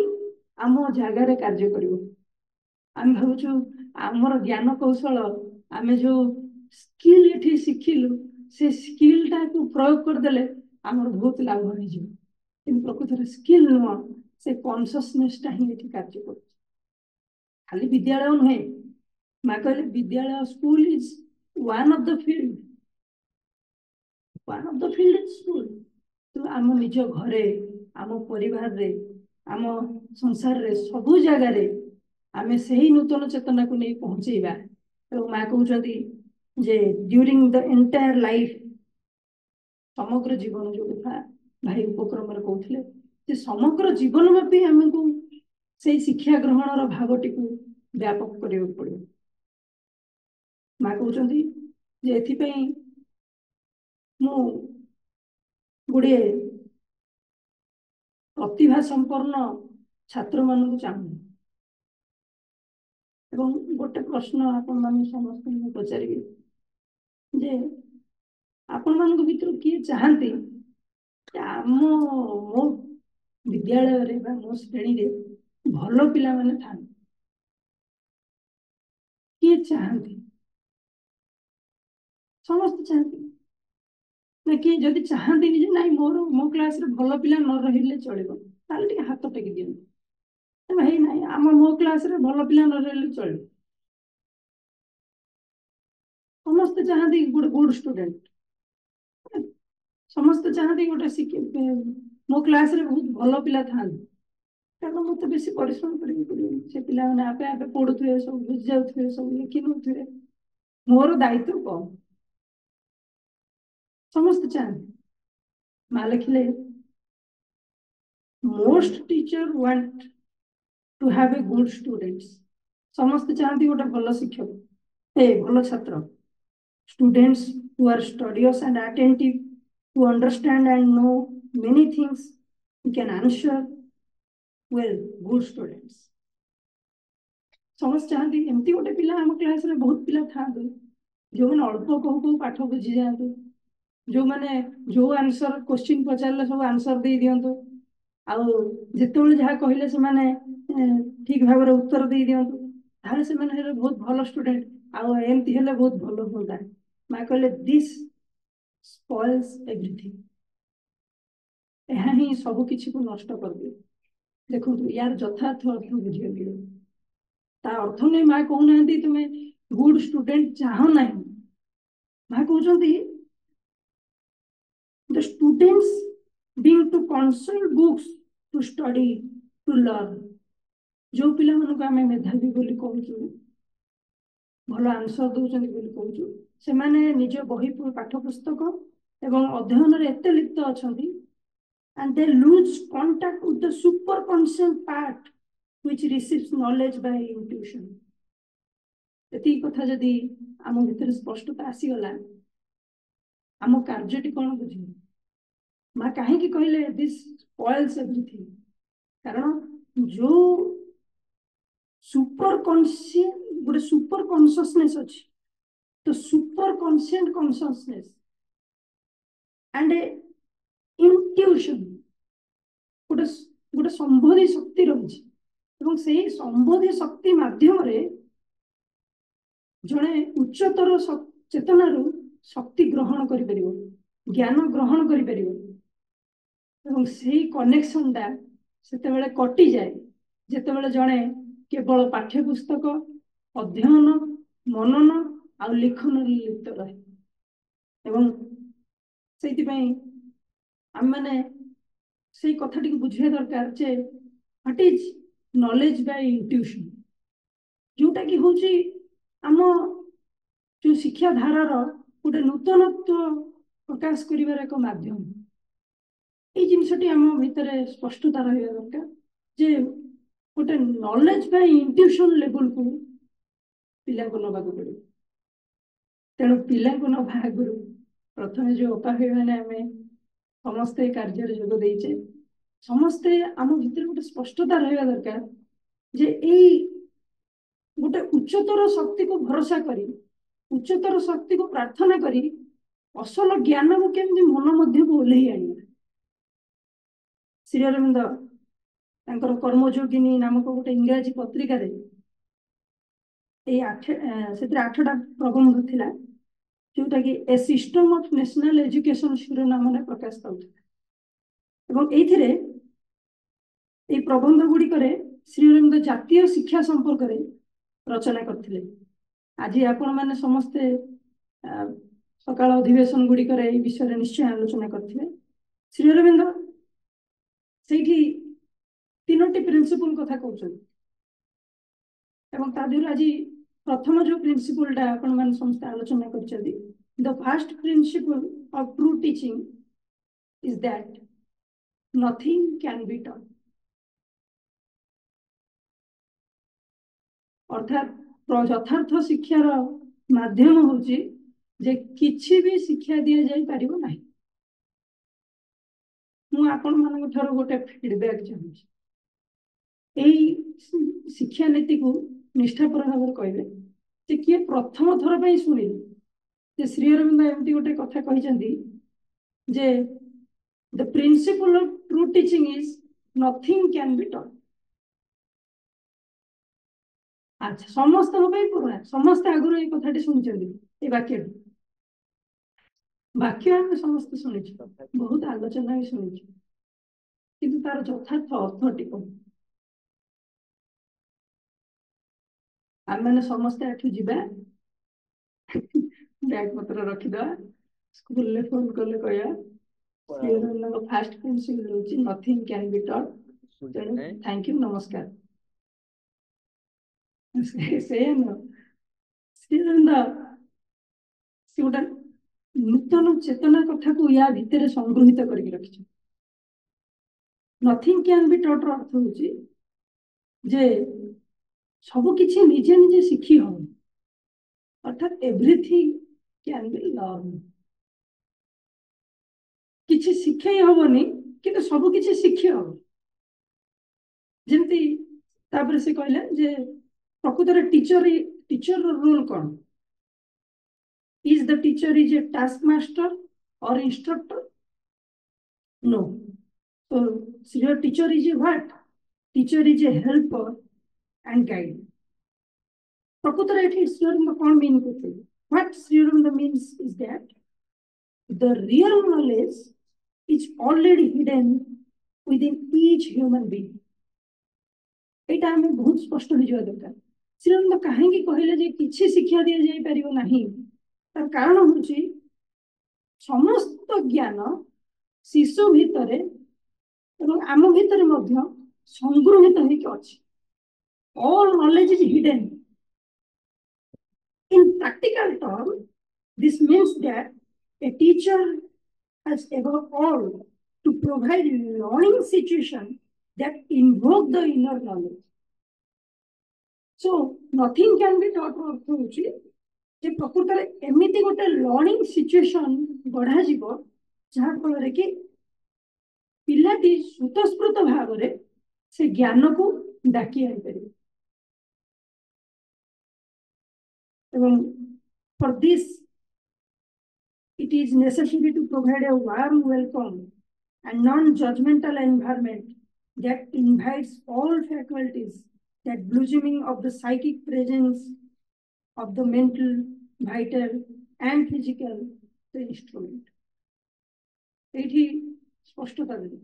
ଆମ ଜାଗାରେ କାର୍ଯ୍ୟ କରିବ। ଆମେ ଭାବୁଛୁ ଆମର ଜ୍ଞାନ କୌଶଳ, ଆମେ ଯୋଉ ସ୍କିଲ୍ ଏଠି ଶିଖିଲୁ, ସେ ସ୍କିଲ୍ଟାକୁ ପ୍ରୟୋଗ କରିଦେଲେ ଆମର ବହୁତ ଲାଭ ହେଇଯିବ, କିନ୍ତୁ ପ୍ରକୃତରେ ସ୍କିଲ୍ ନୁହଁ, ସେ କନସିୟସନେସଟା ହିଁ ଏଠି କାର୍ଯ୍ୟ କରୁଛି। ଖାଲି ବିଦ୍ୟାଳୟ ନୁହେଁ, ମା କହିଲେ ବିଦ୍ୟାଳୟ, school is one of the field, one of the field is school. ତ ଆମ ନିଜ ଘରେ, ଆମ ପରିବାରରେ, ଆମ ସଂସାରରେ, ସବୁ ଜାଗାରେ ଆମେ ସେହି ନୂତନ ଚେତନାକୁ ନେଇ ପହଞ୍ଚେଇବା। ଏବଂ ମା କହୁଛନ୍ତି ଯେ ଡ୍ୟୁରିଂ ଦ ଏଣ୍ଟାୟାର ଲାଇଫ, ସମଗ୍ର ଜୀବନ, ଯୋଉ କଥା ଭାଇ ଉପକ୍ରମରେ କହୁଥିଲେ, ଯେ ସମଗ୍ର ଜୀବନ ବ୍ୟାପୀ ଆମକୁ ସେଇ ଶିକ୍ଷା ଗ୍ରହଣର ଭାବଟିକୁ ବ୍ୟାପକ କରିବାକୁ ପଡିବ। ମା କହୁଛନ୍ତି ଯେ ଏଥିପାଇଁ ମୁଁ ଗୋଟିଏ ପ୍ରତିଭା ସମ୍ପନ୍ନ ଛାତ୍ର ମାନଙ୍କୁ ଚାହୁଁ। ଏବଂ ଗୋଟେ ପ୍ରଶ୍ନ ଆପଣ ମାନଙ୍କୁ ସମସ୍ତଙ୍କୁ ପଚାରିବି ଯେ ଆପଣ ମାନଙ୍କ ଭିତରୁ କିଏ ଚାହାନ୍ତି ମୋ ବିଦ୍ୟାଳୟରେ ବା ମୋ ଶ୍ରେଣୀରେ ଭଲ ପିଲାମାନେ ଥାନ୍ତି? କିଏ ଚାହାନ୍ତି? ସମସ୍ତେ ଚାହାନ୍ତି ନା? କିଏ ଯଦି ଚାହାନ୍ତିନି ଯେ ନାଇଁ ମୋ କ୍ଲାସରେ ଭଲ ପିଲା ନ ରହିଲେ ଚଳିବ, ତାହେଲେ ଟିକେ ହାତ ଟେକି ଦିଅନ୍ତୁ। ଭାଇ ନାଇଁ, ମୋ କ୍ଲାସରେ ଭଲ ପିଲା ନ ରହିଲେ ଚଳିବ। ସମସ୍ତେ ଚାହାନ୍ତି ଗୋଟେ ଗୁଡ ଷ୍ଟୁଡେଣ୍ଟ, ସମସ୍ତେ ଚାହାନ୍ତି ଗୋଟେ ମୋ କ୍ଲାସରେ ବହୁତ ଭଲ ପିଲା ଥାଆନ୍ତି, କାରଣ ମତେ ବେଶୀ ପରିଶ୍ରମ କରିବାକୁ ପଡିବନି, ସେ ପିଲାମାନେ ଆପେ ଆପେ ପଢୁଥିବେ, ସବୁ ବୁଝି ଯାଉଥିବେ, ସବୁ ଲେଖି ନଉଥିବେ, ମୋର ଦାୟିତ୍ୱ କମ। ସମସ୍ତେ ଚାହାନ୍ତି। ମା ଲେଖିଲେ most teacher want to have a good students। ସମସ୍ତେ ଚାହାନ୍ତି ଗୋଟେ ଭଲ ଶିକ୍ଷକ, ଭଲ ଛାତ୍ର। Students who are studious and attentive, who understand and know many things, who can answer well, good students। ସମସ୍ତେ ଚାହାନ୍ତି ଏମିତି ଗୋଟେ ପିଲା ଆମ କ୍ଲାସରେ ବହୁତ ପିଲା ଥାଆନ୍ତୁ, ଯୋଉମାନେ ଅଳ୍ପ କହୁ କହୁ ପାଠ ବୁଝି ଯାଆନ୍ତୁ, ଯୋଉମାନେ ଯୋଉ ଆନ୍ସର କ୍ୱେଶ୍ଚିନ୍ ପଚାରିଲେ ସବୁ ଆନ୍ସର ଦେଇ ଦିଅନ୍ତୁ, ଆଉ ଯେତେବେଳେ ଯାହା କହିଲେ ସେମାନେ ଠିକ ଭାବରେ ଉତ୍ତର ଦେଇ ଦିଅନ୍ତୁ, ତାହେଲେ ସେମାନେ ହେଲେ ବହୁତ ଭଲ ଷ୍ଟୁଡେଣ୍ଟ। ଆଉ ଏମିତି ହେଲେ ବହୁତ ଭଲ ହୁଅନ୍ତା। ମା କହିଲେ ଦିସ୍ ସ୍ପଏଲ୍ସ ଏଭ୍ରିଥିଙ୍ଗ। ଏହା ହିଁ ସବୁ କିଛିକୁ ନଷ୍ଟ କରିଦିଏ। ଦେଖନ୍ତୁ, ୟାର ଯଥାର୍ଥ ଅର୍ଥ ବୁଝିପାରିବେ। ତା ଅର୍ଥ ନେଇ ମା କହୁନାହାନ୍ତି ତୁମେ ଗୁଡ ଷ୍ଟୁଡେଣ୍ଟ ଚାହଁ ନାହିଁ। ମା କହୁଛନ୍ତି the students being to consult books to study to learn। ଯୋଉ ପିଲାମାନଙ୍କୁ ଆମେ ମେଧାବୀ ବୋଲି କହୁଛୁ, ଭଲ ଆନ୍ସର ଦଉଛନ୍ତି ବୋଲି କହୁଛୁ, ସେମାନେ ନିଜ ବହି ପାଠ ପୁସ୍ତକ ଏବଂ ଅଧ୍ୟୟନରେ ଏତେ ଲିପ୍ତ ଅଛନ୍ତି, and they lose contact with the superconscious part which receives knowledge by intuition। एति कथा जदि आम भितर स्पष्टता आसीगला आम कार्यटी कौन बुझे माँ कहीं कहले दिस स्पॉइल्स एवरीथिंग कारण जो सुपर कॉन्शियस गोटे सुपर कॉन्शियसनेस अच्छी तो super conscient consciousness and intuition गोटे गोटे संबोधि शक्ति रही संबोधि शक्ति माध्यम जड़े उच्चतर चेतनार शक्ति ग्रहण कर ज्ञान ग्रहण कर कनेक्शन टा से कटि जाए जिते जड़े केवल पाठ्यपुस्तक अध्ययन मनन आ लिखन लिप्त रहे आम मैंने से कथा बुझे दरकार जे what is knowledge by intuition जोटा कि हूँ आम जो शिक्षा धारार गोटे नूतनत्व प्रकाश कर एक माध्यम ये जिनसटी आम भितर स्पष्टता रहा दरकार जे गोटे नॉलेज बाय इंट्यूशन लेवल को पिला को नवा पड़े तेणु पिला को नवा आगु प्रथम जो अपा मैंने आम समस्ते कार्य जोग देचे समस्ते आम भितर गोटे स्पष्टता रहा दरकार जे गोटे उच्चतर शक्ति को भरोसा करी उच्चतर शक्ति को प्रार्थना करी असल ज्ञान को केमती मन मध्य को ओल्लई आनिबा श्री अरविंद तांकर कर्मयोगिनी नामक गोटे इंग्राजी पत्रिका से 8टा प्रबंध थिला जोटा कि ए सिस्टम ऑफ नेशनल एजुकेशन शिरोनाम ने प्रकाश पाउथिले ए प्रबंध गुड़िक श्री अरविंद जातीय शिक्षा संपर्क में रचना करथिले आज आपण मैंने समस्ते सकाळ अधिवेशन गुड़िक विषय निश्चय आलोचना करथिले श्री अरविंद से 3टी प्रिंसिपल कथा कहउछन आज प्रथम जो प्रिंसिपल टा आपण मैंने समस्त आलोचना करछथि the first principle of true teaching is that nothing can be taught अर्थात यथार्थ शिक्षार माध्यम होची जे किछि भी शिक्षा दिया जाई परिबो नाही मु आपण मान ठार गोटे फीडबैक चाहूँ यही शिक्षा नीति को निष्ठापर भाव कहबे जे किए प्रथम थर पे शुणिले जे श्री अरविंद एमती गोटे कथा कहते जे the principle of true teaching is nothing can be taught अच्छा समस्त पुराना समस्त आगुरी ये कथाटी शुणी वाक्य वाक्य आम समस्त शुणी बहुत आलोचना भी शुणी किंतु तार यथार्थ अर्थटी कौन आम मैंने समस्ते एठू जीवा बैग पत्र रखीद स्कूल में फोन कले कह फास्ट प्रिंसिपल होची nothing can be taught thank you नमस्कार से गोटे नूतन चेतना कथा को या भितर संग्रहित करके रखी नथिंग कैन बी टॉट अर्थ होची जे सब किछि निजे निजे शिखी हो अर्थात एवरीथिंग कैन बी लर्न किछि शिखई हबनी किंतु सब किछि शिखी हो जेमती तापर से कहले जे प्रकृतर टीचर रोल कौन is the teacher is a taskmaster और instructor no so your teacher is a what teacher is a helper and guide प्रकृतर एठी श्री अरविंद कौन मीन करते what Shri Aurobindo means is that the real knowledge is already hidden within each human being एटा हमें बहुत स्पष्ट हो जावा दरकार श्री अरविंद कहीं कहले जे किछि शिक्षा दिया जाई परिबो नाही तार कारण होची समस्त ज्ञान शिशु भितरे एवं आम भितर मध्य संग्रहित होके अछि all knowledge is hidden in practical term this means that a teacher has above all to provide learning situation that invoke the inner knowledge so nothing can be taught अर्थ होची जे प्रकृत में एमिति गोटे लर्निंग सिचुएशन गढ़ा जीव जहाँ फल कि पिलाटी स्वतस्फूर्त भाव में से ज्ञान को डाकी आईपर for this it is necessary to provide a warm welcome and non-judgmental environment that invites all faculties that blossoming of the psychic presence of the mental, vital and physical the instrument. एठी स्पष्टता देली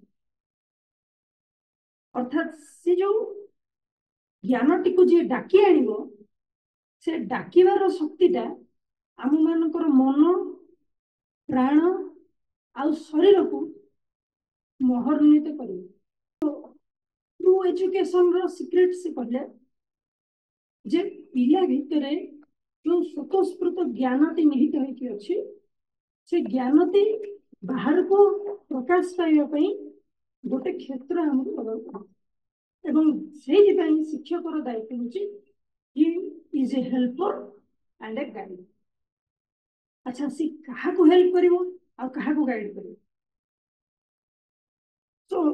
अर्थात से जो ज्ञानटी को जे डाकी आनिबो से डाकिवार शक्तिटा आम मानकर मन प्राण आउ शरीर को मोहरन्वित कर ट्रू एजुकेशन रो सीक्रेट से कहले जे पिला भितरे जो स्वतस्फूर्त ज्ञानटी निहित होइकी अछि से ज्ञानटी बाहर को प्रकाश पाइबा पई गोटे क्षेत्र हमर प्रदान एवं सेहि पई शिक्षकर दायित्व होछि he is a helper and a guide अच्छा सी कहा को हेल्प करिवो आ कहा को गाइड करिवो सो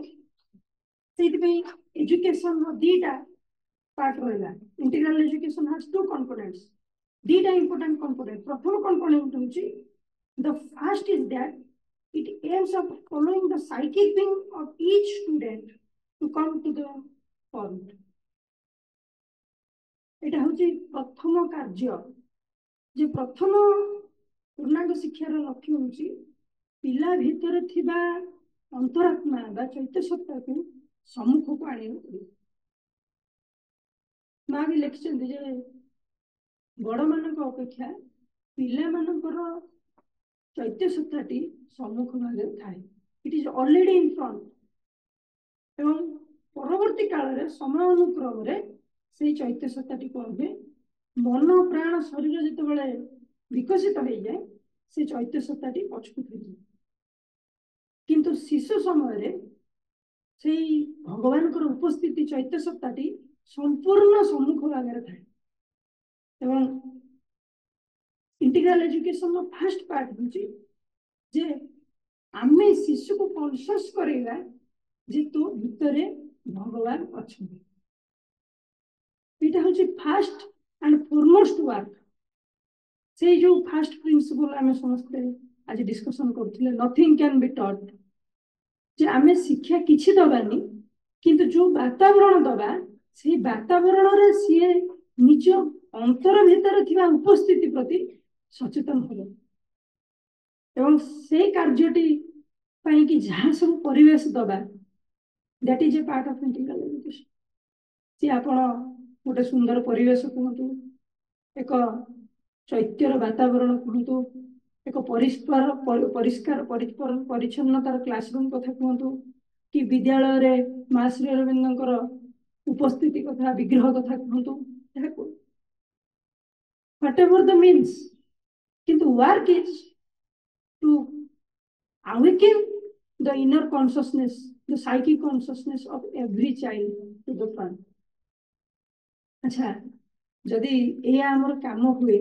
सेति पई एजुकेशन रो दीटा पार्ट रहला integral education has two components दीटा इंपोर्टेंट कंपोनेंट प्रथम कंपोनेंट होची the first is that it aims at following the psychic being of each student to come to the point এটা হচ্ছে প্রথম কার্য যে প্রথম पूर्णांग शिक्षार लक्ष्य हूँ पिला भितर थिबा अंतरात्मा बा चैत्य सत्ता को सम्मुख को आने माँ भी लिखिं बड़ मान अपेक्षा पिला मानकर चैत्य सत्ताटी सम्मुख भाग थाए it is already in front एवं परवर्ती काल रे समय अनुक्रम रे से चैत्य सत्ताटी कौन हुए मन प्राण शरीर जिते विकसित हो जाए से चैत्य सत्ताटी पछकु फिर किंतु शिशु समय से भगवान उपस्थिति चैत्य सत्ताटी संपूर्ण सम्मुख भाग थाए एवं इंटीग्रल एजुकेशन फर्स्ट पार्ट हूँ जे आमे शिशु को कॉन्शियस करेगा जे तो भितरे भगवान अच्छा ये हूँ फास्ट एंड फॉरमोस्ट वर्क से जो फास्ट प्रिंसिपल आम समस्ते आज डिस्कशन करथिले नथिंग कैन बी टॉट जे आमे शिक्षा किछि दबानी किंतु जो वातावरण दबा से वातावरण रे सी निज अंतर भीतर थिबा उपस्थिति प्रति सचेतन हो एवं से कार्यटी पाई कि जहाँ सब परिवेश दबा that is a part of integral education सी आपण गोटे सुंदर परिवेश कहतु एक चैत्यर वातावरण कहतु एक परिष्कार परिष्कार परिच्छन्नतार क्लासरूम कथा कहतु कि विद्यालय रे माँ श्री अरविंदर उपस्थिति कथा विग्रह कथा कहतु व्हाटएवर द मीन्स किंतु work is to awaken the inner consciousness, the psychic consciousness of every child to the front. अच्छा जदि यह आमर काम हुए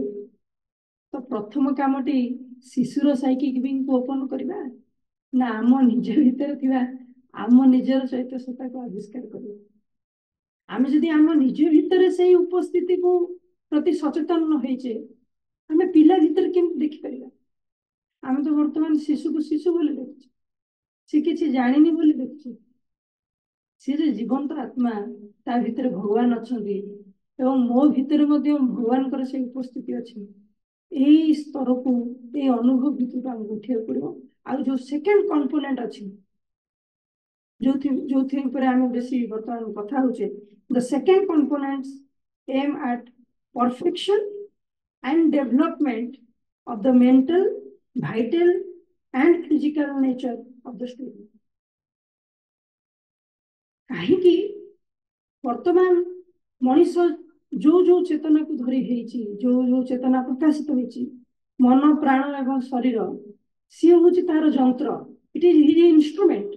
तो प्रथम कामटी शिशुर साइकिक बिंग को ओपन करबा ना आम निज भीतर थिबा आम निजर चैत्य सत्ता को आविष्कार करबा आम जदि आम निज भीतर से उपस्थिति को प्रति सचेतन न होइचे आम पिला भीतर केम देखि परिबा आम तो वर्तमान शिशु को शिशु बोली देखुचे सी किसी जानी बोली देखुचे सी जो जीवंत आत्मा ता भीतर भगवान अच्छा एवं मो भीतर भगवान से उपस्थिति अच्छी यही स्तर को ये अनुभव भीतर आमको उठा पड़ो आ जो सेकेंड कंपोनेंट अच्छी जो आम बेसी बर्तमान कथा होचे the second components aim at perfection and development of the mental vital and physical nature of the student कहीं वर्तमान मनीष जो जो चेतना को धरी हेची जो जो चेतना प्रकाशित होती मन प्राण एवं शरीर सी हूँ तार जंत्र इट इज हिज इंस्ट्रूमेंट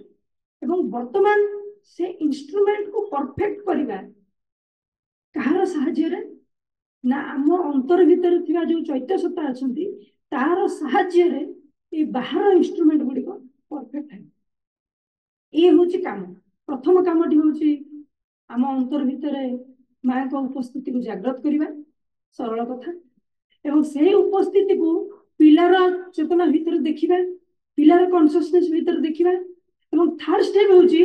एवं वर्तमान से इंस्ट्रूमेंट को परफेक्ट करवा କାହାର ସାହାଯ୍ୟରେ ନା ଆମ ଅନ୍ତର ଭିତରେ ଥିବା ଯୋଉ ଚୈତ୍ୟ ସତ୍ତା ଅଛନ୍ତି ତାର ସାହାଯ୍ୟରେ এই ବାହାର ଇନଷ୍ଟ୍ରୁମେଣ୍ଟ ଗୁଡ଼ିକ ପରଫେକ୍ଟ ହେବ। ଇଏ ହଉଛି କାମ। ପ୍ରଥମ କାମଟି ହଉଛି ଆମ ଅନ୍ତର ଭିତରେ ମାଙ୍କ ଉପସ୍ଥିତିକୁ ଜାଗ୍ରତ କରିବା, ସରଳ କଥା। ଏବଂ ସେହି ଉପସ୍ଥିତିକୁ ପିଲାର ଚେତନା ଭିତରେ ଦେଖିବା, ପିଲାର କନସିୟସନେସ୍ ଭିତରେ ଦେଖିବା। ଏବଂ ଥାର୍ଡ ଷ୍ଟେପ୍ ହଉଛି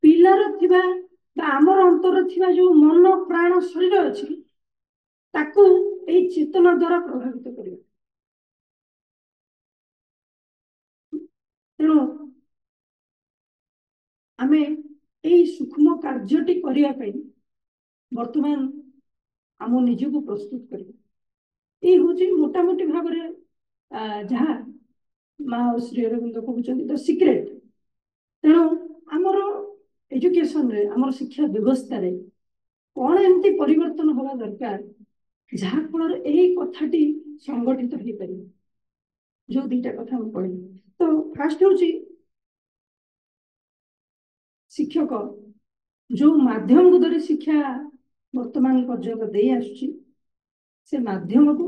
ପିଲାର ଥିବା ବା ଆମର ଅନ୍ତରରେ ଥିବା ଯୋଉ ମନ ପ୍ରାଣ ଶରୀର ଅଛି ତାକୁ ଏଇ ଚେତନା ଦ୍ୱାରା ପ୍ରଭାବିତ କରିବା। ତେଣୁ ଆମେ ଏଇ ସୂକ୍ଷ୍ମ କାର୍ଯ୍ୟଟି କରିବା ପାଇଁ ବର୍ତ୍ତମାନ ଆମ ନିଜକୁ ପ୍ରସ୍ତୁତ କରିବା। ଏଇ ହଉଛି ମୋଟାମୋଟି ଭାବରେ ଯାହା ମା ଶ୍ରୀ ଅରବିନ୍ଦ କହୁଛନ୍ତି ଦ ସିକ୍ରେଟ। ତେଣୁ ଆମର ଏଜୁକେସନରେ ଆମର ଶିକ୍ଷା ବ୍ୟବସ୍ଥାରେ କଣ ଏମିତି ପରିବର୍ତ୍ତନ ହେବା ଦରକାର ଯାହା ଫଳରେ ଏହି କଥାଟି ସଂଗଠିତ ହେଇପାରିବ। ଯୋଉ ଦିଟା କଥା ମୁଁ କହିଲି, ତ ଫାଷ୍ଟ ହଉଛି ଶିକ୍ଷକ ଯୋଉ ମାଧ୍ୟମକୁ ଧରି ଶିକ୍ଷା ବର୍ତ୍ତମାନ ପର୍ଯ୍ୟନ୍ତ ଦେଇ ଆସୁଛି ସେ ମାଧ୍ୟମକୁ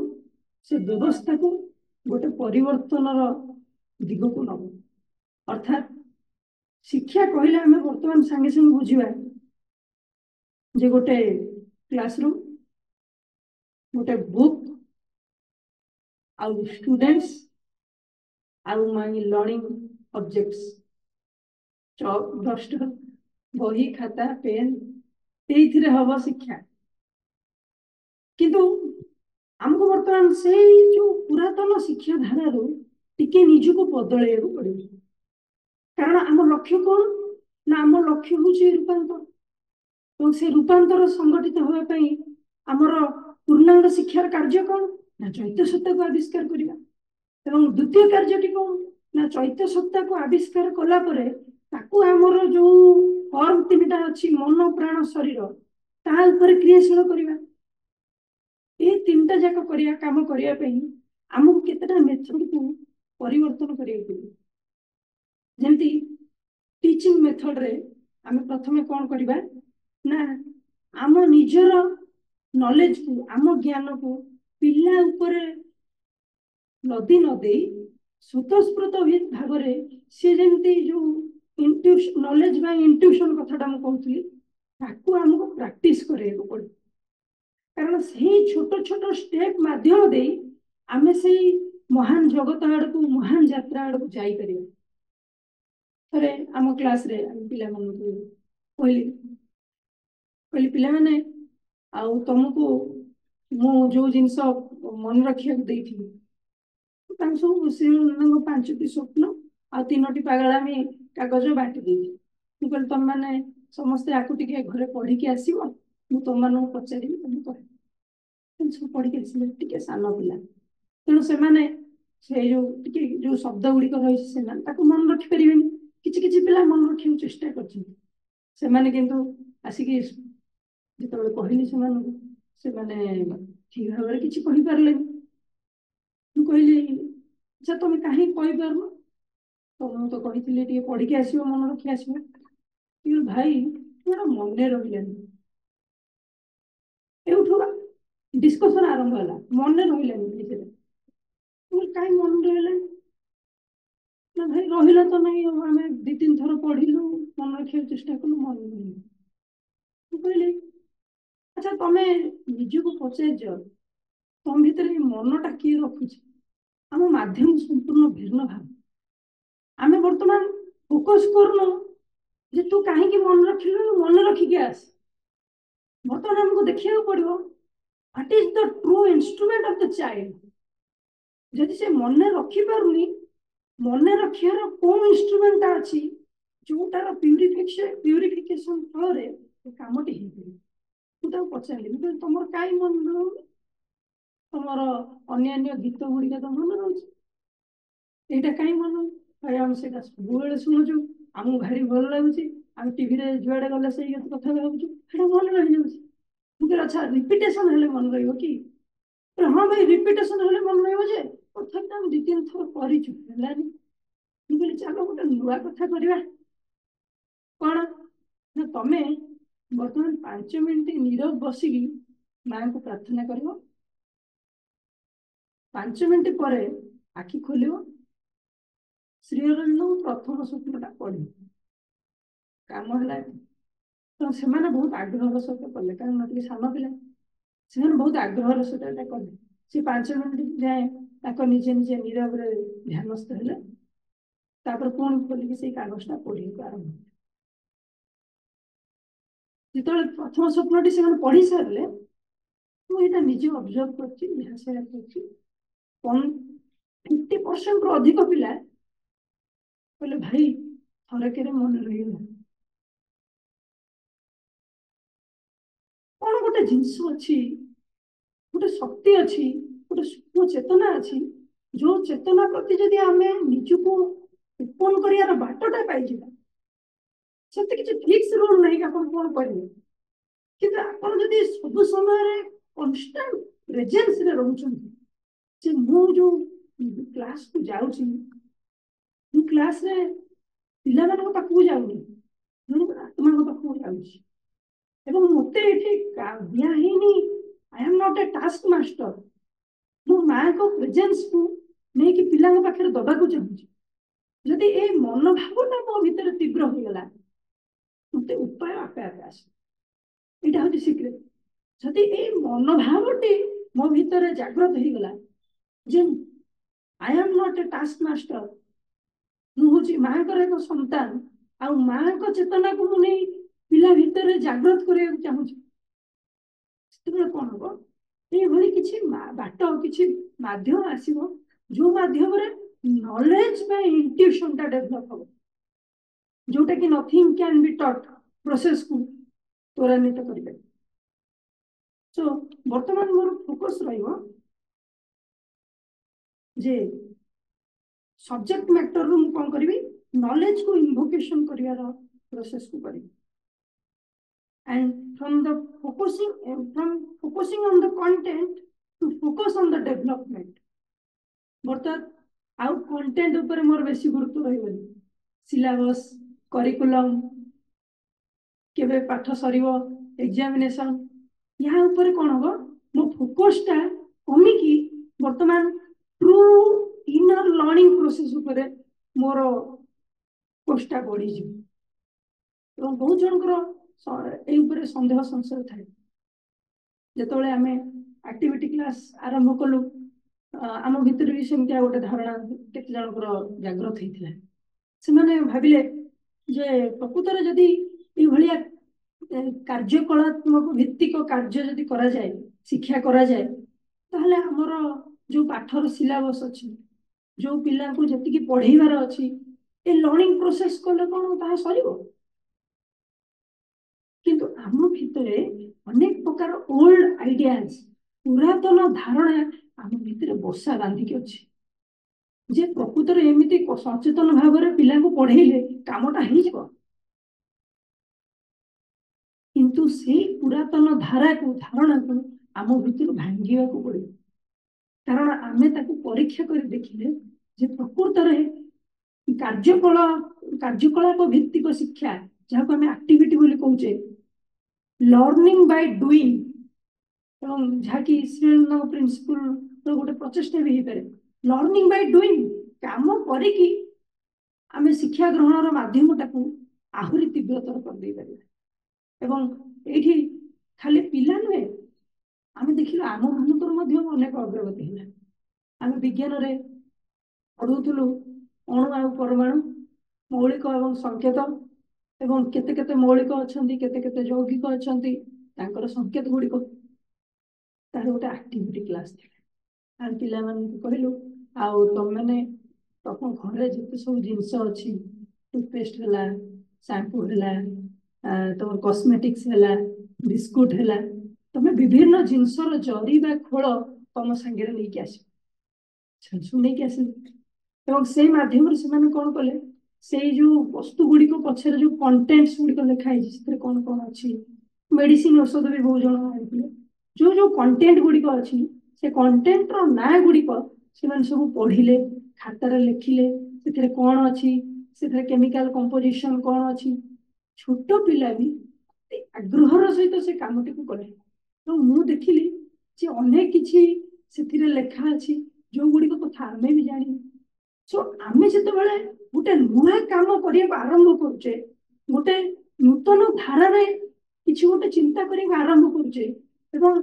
ସେ ବ୍ୟବସ୍ଥାକୁ ଗୋଟେ ପରିବର୍ତ୍ତନର ଦିଗକୁ ନବ। ଅର୍ଥାତ୍ ଶିକ୍ଷା କହିଲେ ଆମେ ବର୍ତ୍ତମାନ ସାଙ୍ଗେ ସାଙ୍ଗେ ବୁଝିବା ଯେ ଗୋଟେ କ୍ଲାସରୁମ୍, ଗୋଟେ ବୁକ୍, ଆଉ ଷ୍ଟୁଡେଣ୍ଟସ୍, ଆଉ ମାଇ ଲର୍ଣ୍ଣିଂ ଅବଜେକ୍ଟସ୍, ଚକ୍, ଡଷ୍ଟର, ବହି, ଖାତା, ପେନ୍, ଏଇଥିରେ ହବ ଶିକ୍ଷା। କିନ୍ତୁ ଆମକୁ ବର୍ତ୍ତମାନ ସେଇ ଯୋଉ ପୁରାତନ ଶିକ୍ଷା ଧାରାରୁ ଟିକେ ନିଜକୁ ବଦଳେଇବାକୁ ପଡିବ। କାରଣ ଆମ ଲକ୍ଷ୍ୟ କଣ ନା ଆମ ଲକ୍ଷ୍ୟ ହଉଛି ରୂପାନ୍ତର। ଏବଂ ସେ ରୂପାନ୍ତର ସଂଗଠିତ ହେବା ପାଇଁ ଆମର ପୂର୍ଣ୍ଣାଙ୍ଗ ଶିକ୍ଷାର କାର୍ଯ୍ୟ କଣ ନା ଚୈତ୍ୟ ସତ୍ତାକୁ ଆବିଷ୍କାର କରିବା। ଏବଂ ଦ୍ୱିତୀୟ କାର୍ଯ୍ୟଟି କଣ ନା ଚୈତ୍ୟ ସତ୍ତାକୁ ଆବିଷ୍କାର କଲା ପରେ ତାକୁ ଆମର ଯୋଉ ଫର୍ମ ତିନିଟା ଅଛି ମନ ପ୍ରାଣ ଶରୀର ତା ଉପରେ କ୍ରିୟାଶୀଳ କରିବା। এই ତିନିଟା ଯାକ କରିବା କାମ କରିବା ପାଇଁ ଆମକୁ କେତେଟା ମେଥଡକୁ ପରିବର୍ତ୍ତନ କରିବାକୁ ପଡିବ। ଯେମିତି ଟିଚିଂ ମେଥଡରେ ଆମେ ପ୍ରଥମେ କଣ କରିବା ନା ଆମ ନିଜର ନଲେଜକୁ ଆମ ଜ୍ଞାନକୁ ପିଲା ଉପରେ ଲଦି ନ ଦେଇ ସ୍ୱତଃସ୍ଫୂର୍ତ୍ତ ଭାବରେ ସେ ଯେମିତି ଯୋଉ ନଲେଜ ବା ଇଣ୍ଟ୍ୟୁସନ କଥାଟା ମୁଁ କହୁଥିଲି ତାକୁ ଆମକୁ ପ୍ରାକ୍ଟିସ କରିବାକୁ ପଡିବ। କାରଣ ସେଇ ଛୋଟ ଛୋଟ ଷ୍ଟେପ୍ ମାଧ୍ୟମ ଦେଇ ଆମେ ସେଇ ମହାନ ଜଗତ ଆଡକୁ ମହାନ ଯାତ୍ରା ଆଡକୁ ଯାଇପାରିବା। ଥରେ ଆମ କ୍ଲାସରେ ଆମେ ପିଲାମାନଙ୍କୁ କହିଲି ପିଲାମାନେ ଆଉ ତମକୁ ମୁଁ ଯୋଉ ଜିନିଷ ମନେ ରଖିବାକୁ ଦେଇଥିଲି ତାଙ୍କୁ ସବୁ ତାଙ୍କ 5ଟି ସ୍ୱପ୍ନ ଆଉ 3ଟି ପାଗଳାମୀ କାଗଜ ବାଣ୍ଟି ଦେଇଥିଲି। ମୁଁ କହିଲି ତମମାନେ ସମସ୍ତେ ଆକୁ ଟିକେ ଘରେ ପଢିକି ଆସିବ, ମୁଁ ତମମାନଙ୍କୁ ପଚାରିବି ତମେ କହିବ। ସବୁ ପଢିକି ଆସିଲେ, ଟିକେ ସାନ ପିଲା ତେଣୁ ସେମାନେ ସେଇ ଯୋଉ ଟିକେ ଯୋଉ ଶବ୍ଦ ଗୁଡିକ ରହିଛି ସେମାନେ ତାକୁ ମନେ ରଖିପାରିବେନି। କିଛି କିଛି ପିଲା ମନେ ରଖିବାକୁ ଚେଷ୍ଟା କରିଛନ୍ତି। ସେମାନେ କିନ୍ତୁ ଆସିକି ଯେତେବେଳେ କହିଲି ସେମାନଙ୍କୁ ସେମାନେ ଠିକ ଭାବରେ କିଛି କହିପାରିଲେନି। ମୁଁ କହିଲି ଆଚ୍ଛା ତମେ କାହିଁକି କହିପାରୁନ? ତ ମୁଁ ତ କହିଥିଲି ଟିକେ ପଢିକି ଆସିବ, ମନେ ରଖି ଆସିବ। ଭାଇ ମୋର ମନେ ରହିଲାନି। ଏଉଠୁ ଡିସ୍କସନ ଆରମ୍ଭ ହେଲା, ମନେ ରହିଲାନି ଭିତରେ। କାହିଁ ମନେ ରହିଲାନି ନା ଭାଇ ରହିଲା ତ ନାଇଁ, ଆମେ 2-3 ଥର ପଢିଲୁ, ମନେ ରଖିବାକୁ ଚେଷ୍ଟା କଲୁ, ମନେ ରହିଲା। ମୁଁ କହିଲି ଆଚ୍ଛା ତମେ ନିଜକୁ ପଚାରିଛ ତମ ଭିତରେ ମନଟା କିଏ ରଖୁଛି? ଆମ ମାଧ୍ୟମ ସମ୍ପୂର୍ଣ୍ଣ ଭିନ୍ନ ଭାବ। ଆମେ ବର୍ତ୍ତମାନ ଫୋକସ କରୁନୁ ଯେ ତୁ କାହିଁକି ମନେ ରଖିଲୁ, ମନେ ରଖିକି ଆସ। ବର୍ତ୍ତମାନ ଆମକୁ ଦେଖିବାକୁ ପଡିବ what is the true instrument of the child। ଯଦି ସେ ମନେ ରଖିପାରୁନି, ମନେ ରଖିବାର କୋଉ ଇନଷ୍ଟ୍ରୁମେଣ୍ଟଟା ଅଛି ଯୋଉଟାର ପ୍ୟୁରିଫିକେସନ ଫଳରେ କାମଟି ହେଇପାରିବ। ମୁଁ ତାକୁ ପଚାରିଲି, ମୁଁ କହିଲି ତମର କାହିଁ ମନେ ରହୁନି? ତମର ଅନ୍ୟାନ୍ୟ ଗୀତ ଗୁଡିକ ତ ମନେ ରହୁଛି, ଏଇଟା କାହିଁ ମନେ ରହୁନି? ଭାଇ ଆମେ ସେଇଟା ସବୁବେଳେ ଶୁଣୁଛୁ, ଆମକୁ ଭାରି ଭଲ ଲାଗୁଛି, ଆମେ ଟିଭିରେ ଯୁଆଡେ ଗଲେ ସେଇ କଥା ଭାବୁଛୁ, ସେଇଟା ମନେ ରହିଯାଉଛି। ମୁଁ କହିଲି ଆଚ୍ଛା ରିପିଟେସନ ହେଲେ ମନେ ରହିବ କି? ହଁ ଭାଇ ରିପିଟେସନ ହେଲେ ମନେ ରହିବ ଯେ ତଥାପି ଆମେ 2-3 ଥର କରିଛୁ, ହେଲାନି। ମୁଁ କହିଲି ଚାଲ ଗୋଟେ ନୂଆ କଥା କରିବା। କଣ ନା ତମେ ବର୍ତ୍ତମାନ 5 ମିନିଟ ନୀରବ ବସିକି माँ को प्रार्थना कर 5 मिनिट पर आखि खोल श्रीअरविंद प्रथम स्वप्नटा पढ़ कम है तो से बहुत आग्रह सहित कले कारण टे सान पिला से बहुत आग्रह सहित कले सी 5 मिनिट जाए निजे निजे नीरव ध्यानस्थ है पुणी खोलिक से कागजटा पढ़ा आरंभ जो प्रथम स्वप्नटी से पढ़ी सारे मुझे निजे ऑब्जर्व कर 50% ରୁ ଅଧିକ ପିଲା କହିଲେ ଭାଇ ଥରକରେ ମନେ ରହିଗଲା କଣ ଗୋଟେ ଜିନିଷ ଅଛି ଗୋଟେ ଶକ୍ତି ଅଛି ଗୋଟେ ସୂକ୍ଷ୍ମ ଚେତନା ଅଛି ଯୋଉ ଚେତନା ପ୍ରତି ଯଦି ଆମେ ନିଜକୁ ଓପନ କରିବାର ବାଟଟା ପାଇଯିବା ସେତେ କିଛି ଫିକ୍ସ ରୁଲ ନାହିଁ କି ଆପଣ କଣ କରିବେ କିନ୍ତୁ ଆପଣ ଯଦି ସବୁ ସମୟରେ କନଷ୍ଟାଣ୍ଟ ପ୍ରେଜେନ୍ସରେ ରହୁଛନ୍ତି ଯେ ମୁଁ ଯୋଉ क्लास को जाऊँ क्लास रे पिला मान पाखक जाऊनी आत्मा पाखक जाऊँ मत दिहनी आई am not a task master मो माँ को प्रेजेंस को नहीं पिला पाखे दबा चाहूँ जदि ए मनोभावटा मो भीतर तीव्र हो गला मत उपाय आपे आपे आस यहाँ हूँ सिक्रेट जदि ए मनोभावटी मो भीतर जागृत हो गला जे I am not a taskmaster मुझे माँ एक संतान आ माँ को चेतना को मुझे पिला भितर जागृत करने चाहूँ कौन हम ये किसी बाट किसी माध्यम आसो जो माध्यम नॉलेज इंट्यूशन टा डेवलप हम जोटा कि nothing can be taught process को त्वरान्वित करें सो बर्तमान मोर फोकस रहिबो जे सब्जेक्ट मैटर रू कौन करी नॉलेज को इन्वोकेशन कर प्रोसेस को करी and from focusing on the content to focus on the development बर्तमान आउ कंटेंट ऊपर मोर बेसी गुरुत्व रही सिलेबस करिकुलम केबे पाठ सरीबो एग्जामिनेशन यहाँ ऊपर कौन हम मो फोकसटा कमिकी बर्तमान ट्रू इनर लर्निंग प्रोसेस उपरे मोर कोष्टा बढ़ी बहुत जनकर सन्देह संशय थाए जिते आम एक्टिविटी क्लास आरंभ कलु आम भितर भी सेमती गोटे धारणा केते जनकर जागृत होता है से भाविले जे प्रकृत में जदि ये कार्यकलात्मक भित्तिक कार्य जदि करा जाए शिक्षा करा जाए ताहले हमर जो पाठर सिलेबस अच्छी जो पिला को जी पढ़ेबार अच्छी ए लर्निंग प्रोसेस कले कौन ता सर किंतु आम भितर अनेक प्रकार ओल्ड आइडियाज पुरातन धारणा आम भितर बसा बांधिक अच्छी जे प्रकृत में एमती सचेतन भाव में पिला को पढ़ेले कामटा हो किंतु से पुरातन धारा को धारणा को आम भितर भांगा को पड़े कारण आमे ताकू परीक्षा कर देखिले जे प्रकृत में कार्यकलाप भित्तिक शिक्षा जहाँ को आम एक्टिविटी बोली कहचे लर्निंग बाय डुइंग जहाँकि श्रीरंग प्रिंसिपल गोटे प्रचेषा भी हो पारे लर्निंग बाय डुइंग काम करिकी आमे शिक्षा ग्रहण माध्यम टाकू आहुरी तीव्रतर कर दे पारे एवं एठी खाली पिला नुहे आम देखिए आम मानकर अनेक अग्रगति है आम विज्ञान रे पढ़ुलु अणु आ परमाणु मौलिक एवं संकेत एवं केते केते मौलिक अच्छा केते केते यौगिक अच्छा संकेत गुड़िक तार गोटे एक्टिविटी क्लास थी आम पिला कहलु आउ तुम मैंने तुम घर जिते सब जिनस अच्छी टूथपेस्ट है शैम्पू है तुम कॉस्मेटिक्स है बिस्कुट है तुम विभिन्न जिनसर जरी बा खोल तुम सांगे नहीं आस नहीं आस से माध्यम से कौन कले से जो वस्तु गुड़िक पछरे जो कंटेंट्स गुड़िक लिखाई कौन कौन अच्छी मेडिसिन औषध भी बहुत जन आए जो जो कंटेंट गुड़िक अच्छी से कंटेंट रो ना गुड़िक से सब पढ़िले खातार लिखिले से कौन अच्छी से केमिकल कंपोजिशन कौन अच्छी छोट पिला भी आग्रहर सहित से कामटी को कले तो मु देखिली जे अनेक किछि सेथिरे लेखा अछि जो गुडी को कथा आमे भी जानी। सो आमे जेतेबेले गोटे नुआ काम करिया आरंभ करूचे, गोटे नूतन धारा रे किछि गोटे चिंता करिया आरंभ करूचे एवं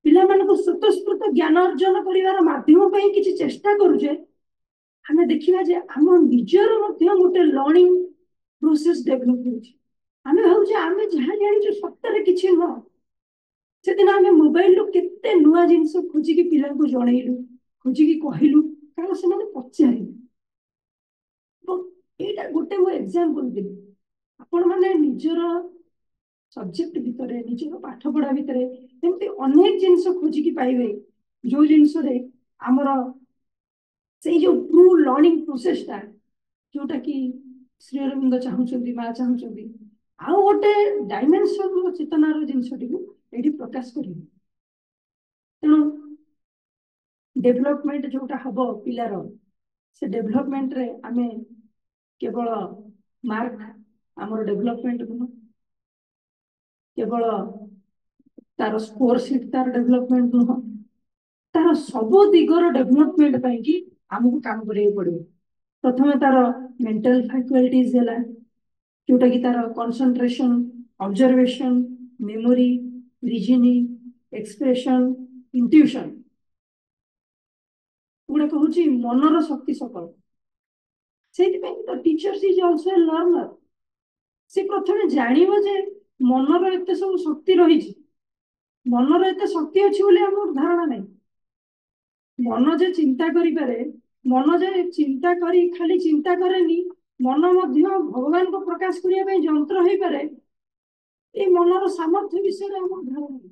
पिला मानको स्वतःस्फूर्त ज्ञान अर्जन करिवार माध्यम पई किछि चेष्टा करूचे, आमे देखिबा जे आम निजर मध्य गोटे लर्निंग प्रोसेस डेभलप होउची। आमे भाबुचे आमे जहा जानिଛୁ सत्ୟରେ କିଛି न सेदिन आमे मोबाइल रो केते नुआ जिंस खोजिकी पिलांको जणैलु, खोजिकी कहिलु, कारण सेमाने पचारिले। तो एटा गोटे मो एग्जांपल देली। आपण माने निजर सब्जेक्ट भितरे निजर पाठ पढ़ा भितरे एमती अनेक जिंस खोजिकी पाइबे जो जिंस रे हमर से जो ट्रू लर्निंग प्रोसेस ता जोटा कि श्री अरविंद चाहूचंदी, मा चाहूचंदी, आउ गोटे डायमेंशन चेतनार जिनसटी एठी प्रकाश करिबे। तेणु डेभलपमेंट जोटा हबो पिलार से डेभलपमेंट रे आमे केवल मार्क आमर डेभलपमेंट नुह, केवल तार स्कोर सीट तार डेभलपमेंट नुह, तार सब दिगर डेभलपमेंट पई कि आमको काम करियो पड़िबो। प्रथमे तार मेंटल फैकल्टीज हैला जोटा कि तार concentration, observation, memory, reasoning, expression, intuition गुड़ा कहूँ मनर शक्ति सकल। से तो teachers is also a learner. से प्रथमे जानिबो जे मनर एते सब शक्ति रही, मनर एते शक्ति अछि बोली हमर धारणा नहीं। मन जे चिंता करि पारे, मन जे चिंता करी खाली चिंता करेनी, मन मध्य भगवान को प्रकाश करिया पे यंत्र होई पारे, ए मनर सामर्थ्य विषय हमर धारणा नहीं।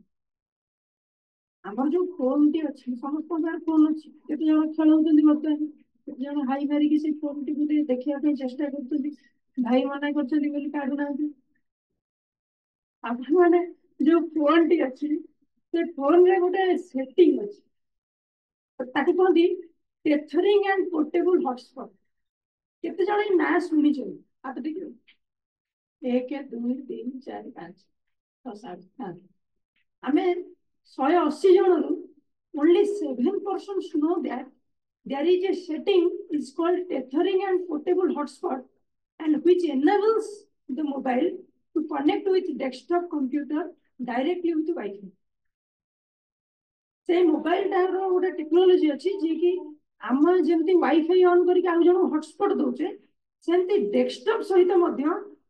आमर जो फोन टी अच्छी समस्त फोन अच्छी केते जण खेलौचंदी बर्तमान, केते जण हाई मारिकी से फोन टी को देखिया पे चेष्टा करछंदी, भाई मना करछंदी बोली काढु नांती। आपण माने जो फोन टी अच्छी से फोन रे गोटे सेटिंग अच्छी, ताकि कहती टेथरिंग एंड पोर्टेबल हॉटस्पॉट। केते जण ना सुनी छ हाथ देखियो 1 2 3 4 5 6 7 8 आमे 180 जनरू only 7% know that there is a setting is called tethering and portable hotspot, and which enables the mobile to connect with desktop computer directly with Wi-Fi. से मोबाइल टाइप रो गोटे टेक्नोलॉजी अच्छी जे कि आम जेमती वाईफाई ऑन करके आउ जण hotspot दोचे, सेमती desktop सहित मध्य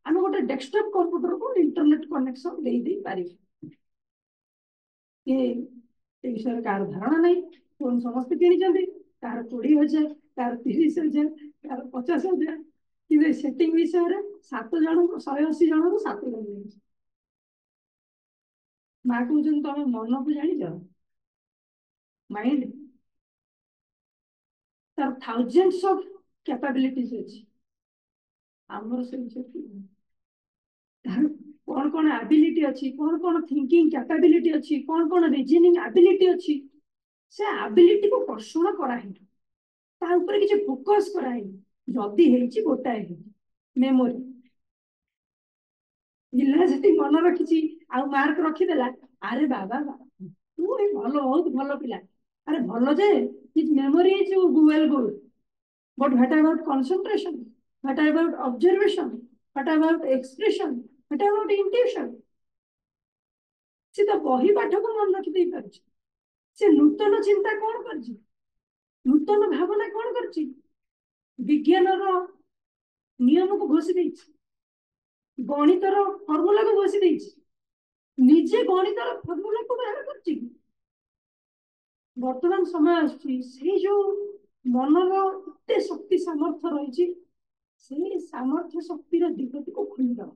आम गोटे डेस्कटॉप कंप्यूटर को इंटरनेट कनेक्शन दे दे पारिबे। ये विषय कार धारणा नहीं। फोन समस्त किनी, कार 20,000, कार 30,000, कार 50,000, कि सेटिंग विषय 7 जन 180 जन 7 जन माँ कहते तुम मन को जान माइंड तार थाउजेंड्स ऑफ कैपेबिलिटीज अच्छी आमर से कौन कौन एबिलिटी अच्छी, कौन कौन थिंकिंग कैपेबिलिटी अच्छी, कौन कौन रीजनिंग एबिलिटी अच्छी, से एबिलिटी को कर्षण कराही ता ऊपर किछि फोकस कराही जल्दी हेछि गोटाए मेमोरी जिल्ला जति मन रखिछि आ मार्क रखी देला, अरे बाबा तू ए भलो बहुत भलो पिला, अरे भलो जे his memory is well good, but what about concentration, what about observation, what about expression, what about intuition. से तो बही पाठ को मन रखी दे पारछि, से नूतन चिंता कौन करछि, नूतन भावना कौन करछि, विज्ञान रो नियम को घोषि देछि, गणितर फर्मुला को घोषि देछि, निजे गणितर फर्मुला को बाहर करछि। वर्तमान समय आछि से जो मनर एते शक्ति सामर्थ्य रही, से सामर्थ्य शक्ति दिगटी को खुली दो।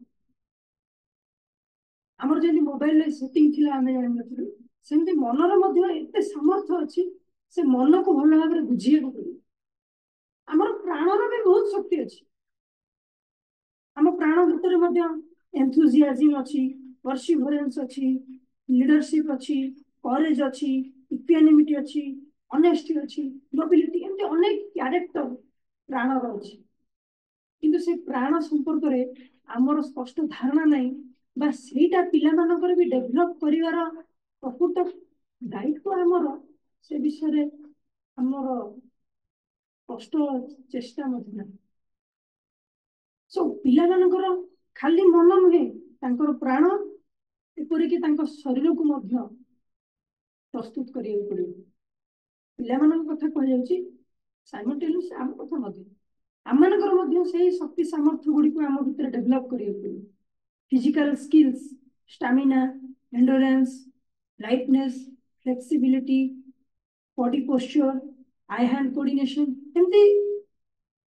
आमर जमी मोबाइल सेटिंग थी आम जान सेमती मनर मध्य एते सामर्थ्य अच्छी, से मन को भल भाव बुझे आमर प्राणर भी बहुत शक्ति अच्छी। आम प्राण भितर एंथुजियाज्म अच्छी, परसिवरेंस अच्छी, लीडरशिप अच्छी, करेज अच्छी, इक्वानिमिटी अच्छी, ऑनेस्टी अच्छी, नोबिलिटी एमती अनेक कैरेक्टर प्राणर अच्छी, किंतु से प्राण संपर्क में आमर स्पष्ट धारणा नहीं, बा सेटा पिला मानकर भी डेभलप करिवार प्रकृत दायित्व आमर से विषय आमर कष्ट चेष्टा सो पिला मानकर खाली मन नुहे प्राण एपरिक शरीर को प्रस्तुत करिया पड़ो पिला कथा कह साइमल्टेनियस आम कथा आम से शक्ति सामर्थ्य गुड़ी को आम भीतर डेभलप करिया पड़ो physical skills stamina endurance lightness flexibility body posture eye hand coordination एमती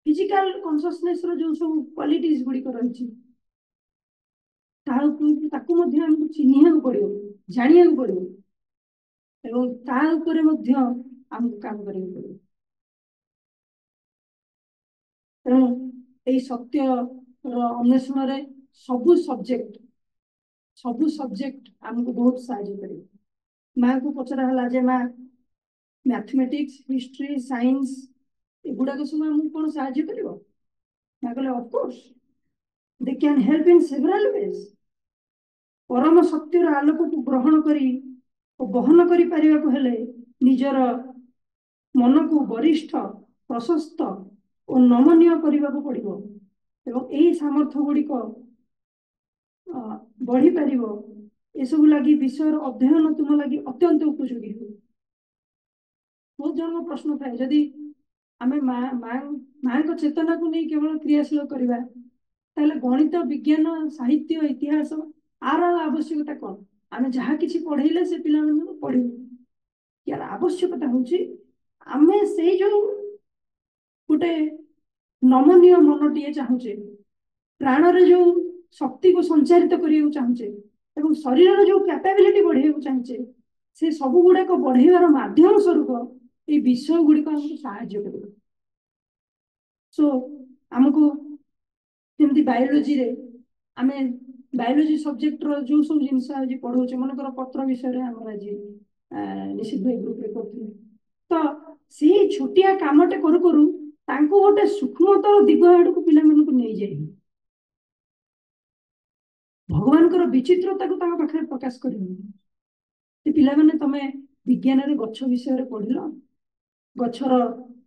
फिजिकल कॉन्शियसनेस रो जो सब क्वालिटीज गुड़ी को रही हमको चिन्हिया पड़ो जानिया पड़ो एवं आमको काम करिया पड़ो तेणु यही सत्य अन्वेषण रे सबू सब्जेक्ट आमको बहुत साहाय्य करे माँ को पचरा हला जे माँ मैथमेटिक्स हिस्ट्री साइंस एगुड़ा सब आमको कौन साहाय्य कर माँ कहले of course they can help in several ways परम सत्यर आलोक को ग्रहण करी बहन करी पारिबा को हेले निजर मन को वरिष्ठ प्रशस्त और नमनीय करने को पड़ो एवं यही सामर्थ्य गुड़िक बढ़ी पार एसबू लगी विषय अध्ययन तुम लगी अत्यंत उपयोगी हो बहुत जन प्रश्न थाए जदि आम माँ चेतना को नहीं केवल क्रियाशील करवा गणित विज्ञान साहित्य इतिहास आर आवश्यकता कौन आम जहाँ कि पढ़ेले से पिला पढ़ यार आवश्यकता हूँ आम से जो गोटे नमनीय मनटीए चाहूचे प्राण रे जो शक्ति को संचारित करने चाहूचे एवं शरीर जो कैपेबिलिटी बढ़े चाहचे से सब गुड़ाक बढ़ेबार माध्यम स्वरूप ये विषय गुड़िक आमको साहाय्य कर सो आमको जमी बायोलोजी रे आम बायोलोजी सब्जेक्ट रो जो सब जिनस आज पढ़ाऊे मनकर पत्र विषय आम आज निश्चित भाई ग्रुप रे करते तो से छोटिया कामटे करू करू तांको गोटे सूक्ष्मतर दिग आड़ को पिला मानक नहीं जाए भगवान को विचित्रता को पाखे प्रकाश कर पिला माने तमे विज्ञान रे गछ विषय रे पढ़िल गछर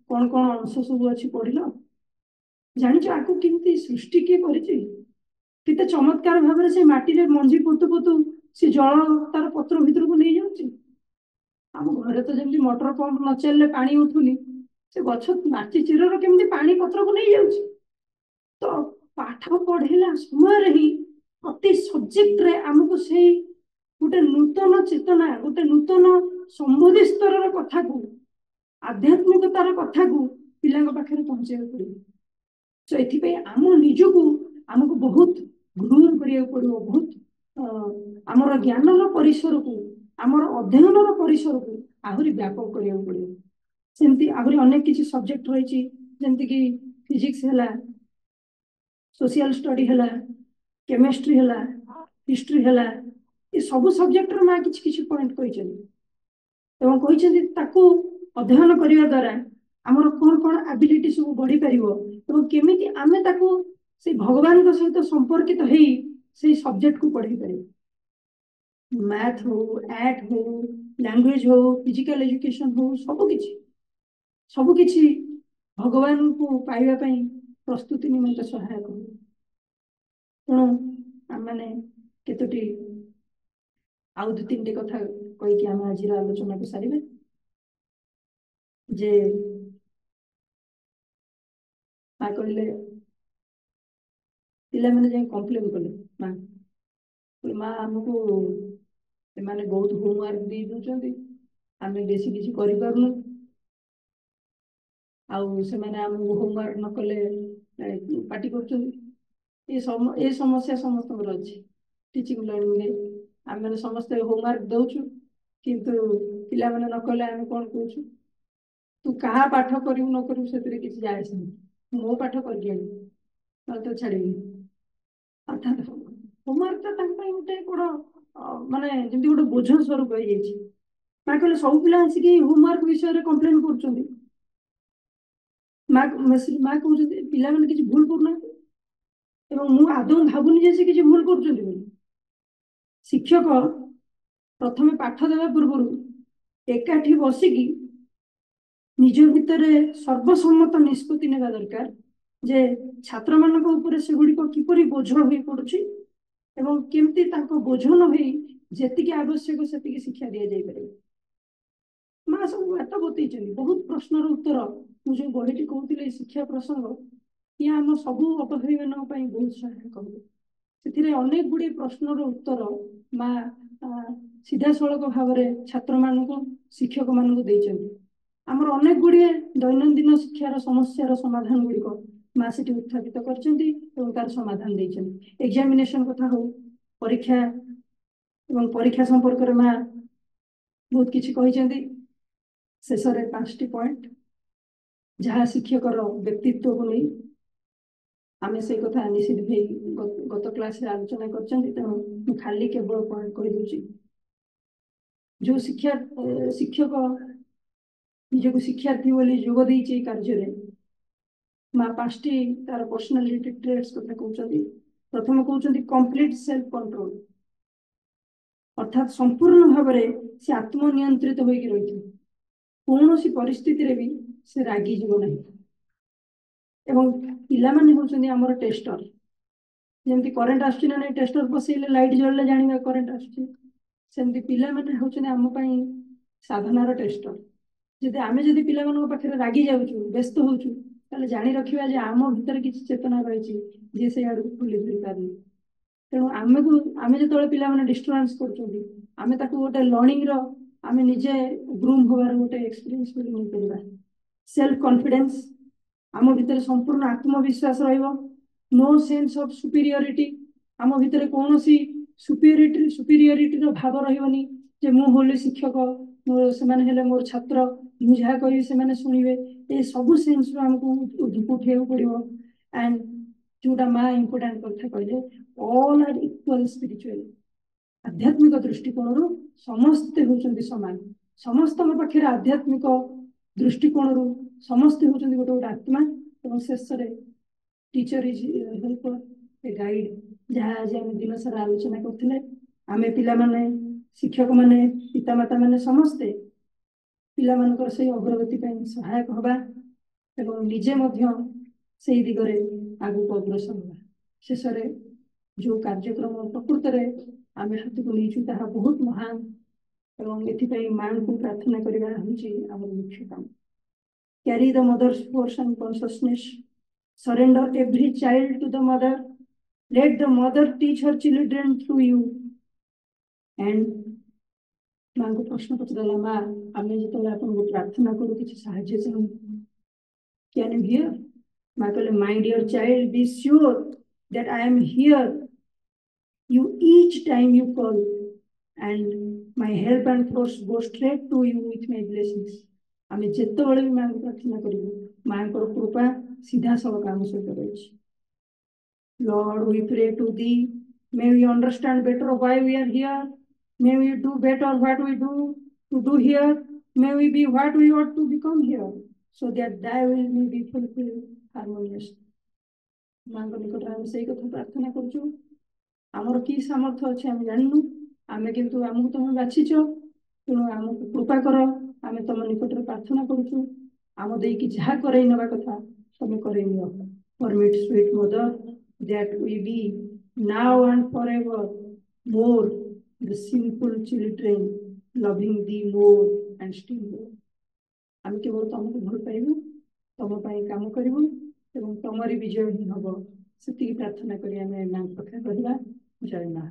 कौन कौन अंश सब अच्छी पढ़िल जानिच आकु किमती सृष्टि किए करिछि केते चमत्कार भाव से माटी रे मंजी पोतु पोतु से जल तार पत्र भीतर को नहीं जाउछि आम घरे तो जमी मोटर पंप न चलले पानी उठुनी से गछ माटी चिरर केमती पानी पत्र को नहीं जाउछि तो पाठ पढ़ेला समय ही प्रति सब्जेक्ट रे आमको से गोटे नूतन चेतना गोटे नूतन संबोधि स्तर कथा को आध्यात्मिकतार कथा को पिला पाखे पहुंचा पड़ो सो ये आम निजको आमको बहुत ग्रूम करिया पड़ो बहुत आमर ज्ञानर परिसर को आमर अध्ययनर परिसर को आहरी व्यापक करिया पड़ो सेमती आहरी अनेक किसी सब्जेक्ट रही जमती कि फिजिक्स है सोशल स्टडी है केमिस्ट्री है हिस्ट्री है ये सब सब्जेक्ट माँ किसी पॉइंट कही अध्ययन करने द्वारा आमर कौन कौन एबिलिटी सब बढ़ी पार केमी आम से भगवान सहित संपर्कित हो सब्जेक्ट को पढ़ी पार मैथ हो आर्ट हो लैंग्वेज हो फिजिकल एजुकेशन हो सबकिछि भगवान को पाइबा प्रस्तुति निमित्त सहायक हो तेणु आम मैंने केतोटी आउ दु तीन कथा कहीकि आम आज आलोचना को सारे जे माँ कहले पिला मैंने जाए कम्प्लेन कले माँ आमको से बहुत होमवर्क दे दौरान आम बेसी किसी करूँ आमको होमवर्क न कले पार्टी कर समस्या समस्त अच्छी टीचिंग लर्निंग रे आम मैंने समस्ते होमवर्क दौचु किंतु पिला मैंने न कले आम कौन कहूँ तू क्या पाठ करू न करू से किसी जाए मो पाठ कर तो छाड़ी अर्थात होमवर्क गोटे कौन माने जमी गोटे बोझ स्वरूप हो माँ कहले सब पिला आसिक होमवर्क विषय कम्प्लेन कर माँ कहते पिला मैंने किसी भूल करना मुझे आदौ भावुनी जे से किसी भूल कर शिक्षक प्रथमे पाठ देवा पूर्व एकाठी बसिकी निज भितर सर्वसम्मत निष्पत्ति नेबा दरकार जे छात्र मानक ऊपर सेगुड़िक किपरि बोझ हो पड़ुछि एवं केमती ताको बोझ न होई जेतिकी आवश्यक सेतिकी शिक्षा दिया जाय पारे। माँ सब बात बतई बहुत प्रश्नर उत्तर मुझे बहीटी कहते शिक्षा प्रसंग ये आम सबू अभावी मान बहुत सहायक हम से अनेक गुड़े प्रश्नर उत्तर माँ सीधा सड़क भाव में छात्र मानक शिक्षक मानक देइछन्ति। आमर अनेक गुड़िए दैनंदिन शिक्षार समस्यार समाधान गुड़िक माँ से उत्थापित कर तार समाधान देइछन्ति। एग्जामिनेशन कथा हो परीक्षा एवं परीक्षा संपर्क में माँ बहुत किछि कहिछन्ति। शेष में 5टी पॉइंट जहाँ शिक्षकर व्यक्तित्व को नहीं आम से कथा निश्चित भाई गत क्लास आलोचना कर खाली केवल पॉइंट कहीदे जो शिक्षक निजक शिक्षार्थी बोली जोग देइछि कार्य माँ 5टी तार पर्सनालिटी ट्रेट्स कथा कहउछन्ति। प्रथम कहउछन्ति कंप्लीट सेल्फ कंट्रोल अर्थात संपूर्ण भाव में से आत्मनियंत्रित होइकी रही कौन सी परिस्थिति रे भी से रागी जीव नहीं। एवं पिला माने होउछन्ति हमर टेस्टर जेमती करेंट आछी ना नहीं टेस्टर बसैले लाइट जळले जानिबा करेंट आछी सेमती पिला माने होउछन्ति हम पई साधनार टेस्टर। जदि आमे जदि पिला मानक पाखरे रागी जाउछु व्यस्त होउछु ताले जानि रखिबा जे आम भीतर किछि चेतना रहिछि जे से आडू खुली धरि पारनी। तेणु आमे जतबे पिला माने डिस्टर्बांस करछन्ति आमे ताकू गोटे लर्निंग रो आमे निजे ग्रूम होबार गोटे एक्सपीरियंस बोली नै परबा। सेल्फ कॉन्फिडेंस आम भीतर संपूर्ण आत्मविश्वास रहिबो। नो सेंस ऑफ सुपीरियरिटी आम भीतर कौन सी सुपीरियरिटी रो भाव रहिबनी जे मु होली शिक्षक मोर से माने हेले मोर छात्र मु जहा कहि से माने सुनिबे ए सब सेंस रो हमको उठेउ पड़िबो। एंड जोटा माँ इंपोर्टेंट कथा कहले ऑल आर इक्वल स्पिरिचुअल आध्यात्मिक दृष्टिकोण समस्ते होचंदी समान समस्त पाखे आध्यात्मिक दृष्टिकोण समस्ते होचंदी गोटे गोटे आत्मा और शेष teacher is helper a guide जहाँ आज आम दिन सारा आलोचना करते आमे पिला माने शिक्षक माने पितामाता माने समस्ते पिला मानकर से अग्रगति सहायक हवा एवं निजे मध्य से दिगरे आगु अग्रसर हवा। शेष जो कार्यक्रम प्रकृत में आम हाथ को नहीं ताहा बहुत महान एवं एथिपाई मां को प्रार्थना करबा होची हमर मुख्य काम। Carry the mother's force and consciousness surrender every child to the mother let the mother teach her children through you and मां को प्रश्न पचराला मां आमे जतले आपन को प्रार्थना करू किछि सहाय्य चाहू कैन यू हियर मां कहले my dear child be sure that I am here you each time you call and my help and force go straight to you with my blessings। आमे जेतबेले भी मां को प्रार्थना करिबो मां को कृपा सीधा सड़क आम सहित रही। Lord we pray to thee may we understand better why we are here may we do better what we do to do here may we be what we ought to become here so that thy will may be fulfilled harmoniously। मां को निकट आम सही कथा प्रार्थना करछु। आमर की सामर्थ्य अच्छे आम जानू आमे किंतु आमको तुम बाछिच तेणु आमको कृपा कर आमे तुम निकट प्रार्थना करूछु आम देकी जहा करई नबा कथा तुम करई नियो। Permit sweet mother that we be now and forever more the simple children loving thee more and still more. आम केवल तुमको भल पाइबू तुम पाई काम करिबू एवं तुमरी विजय ही हबो सेति प्रार्थना करी आमे मां पाखे कहबा जय मां।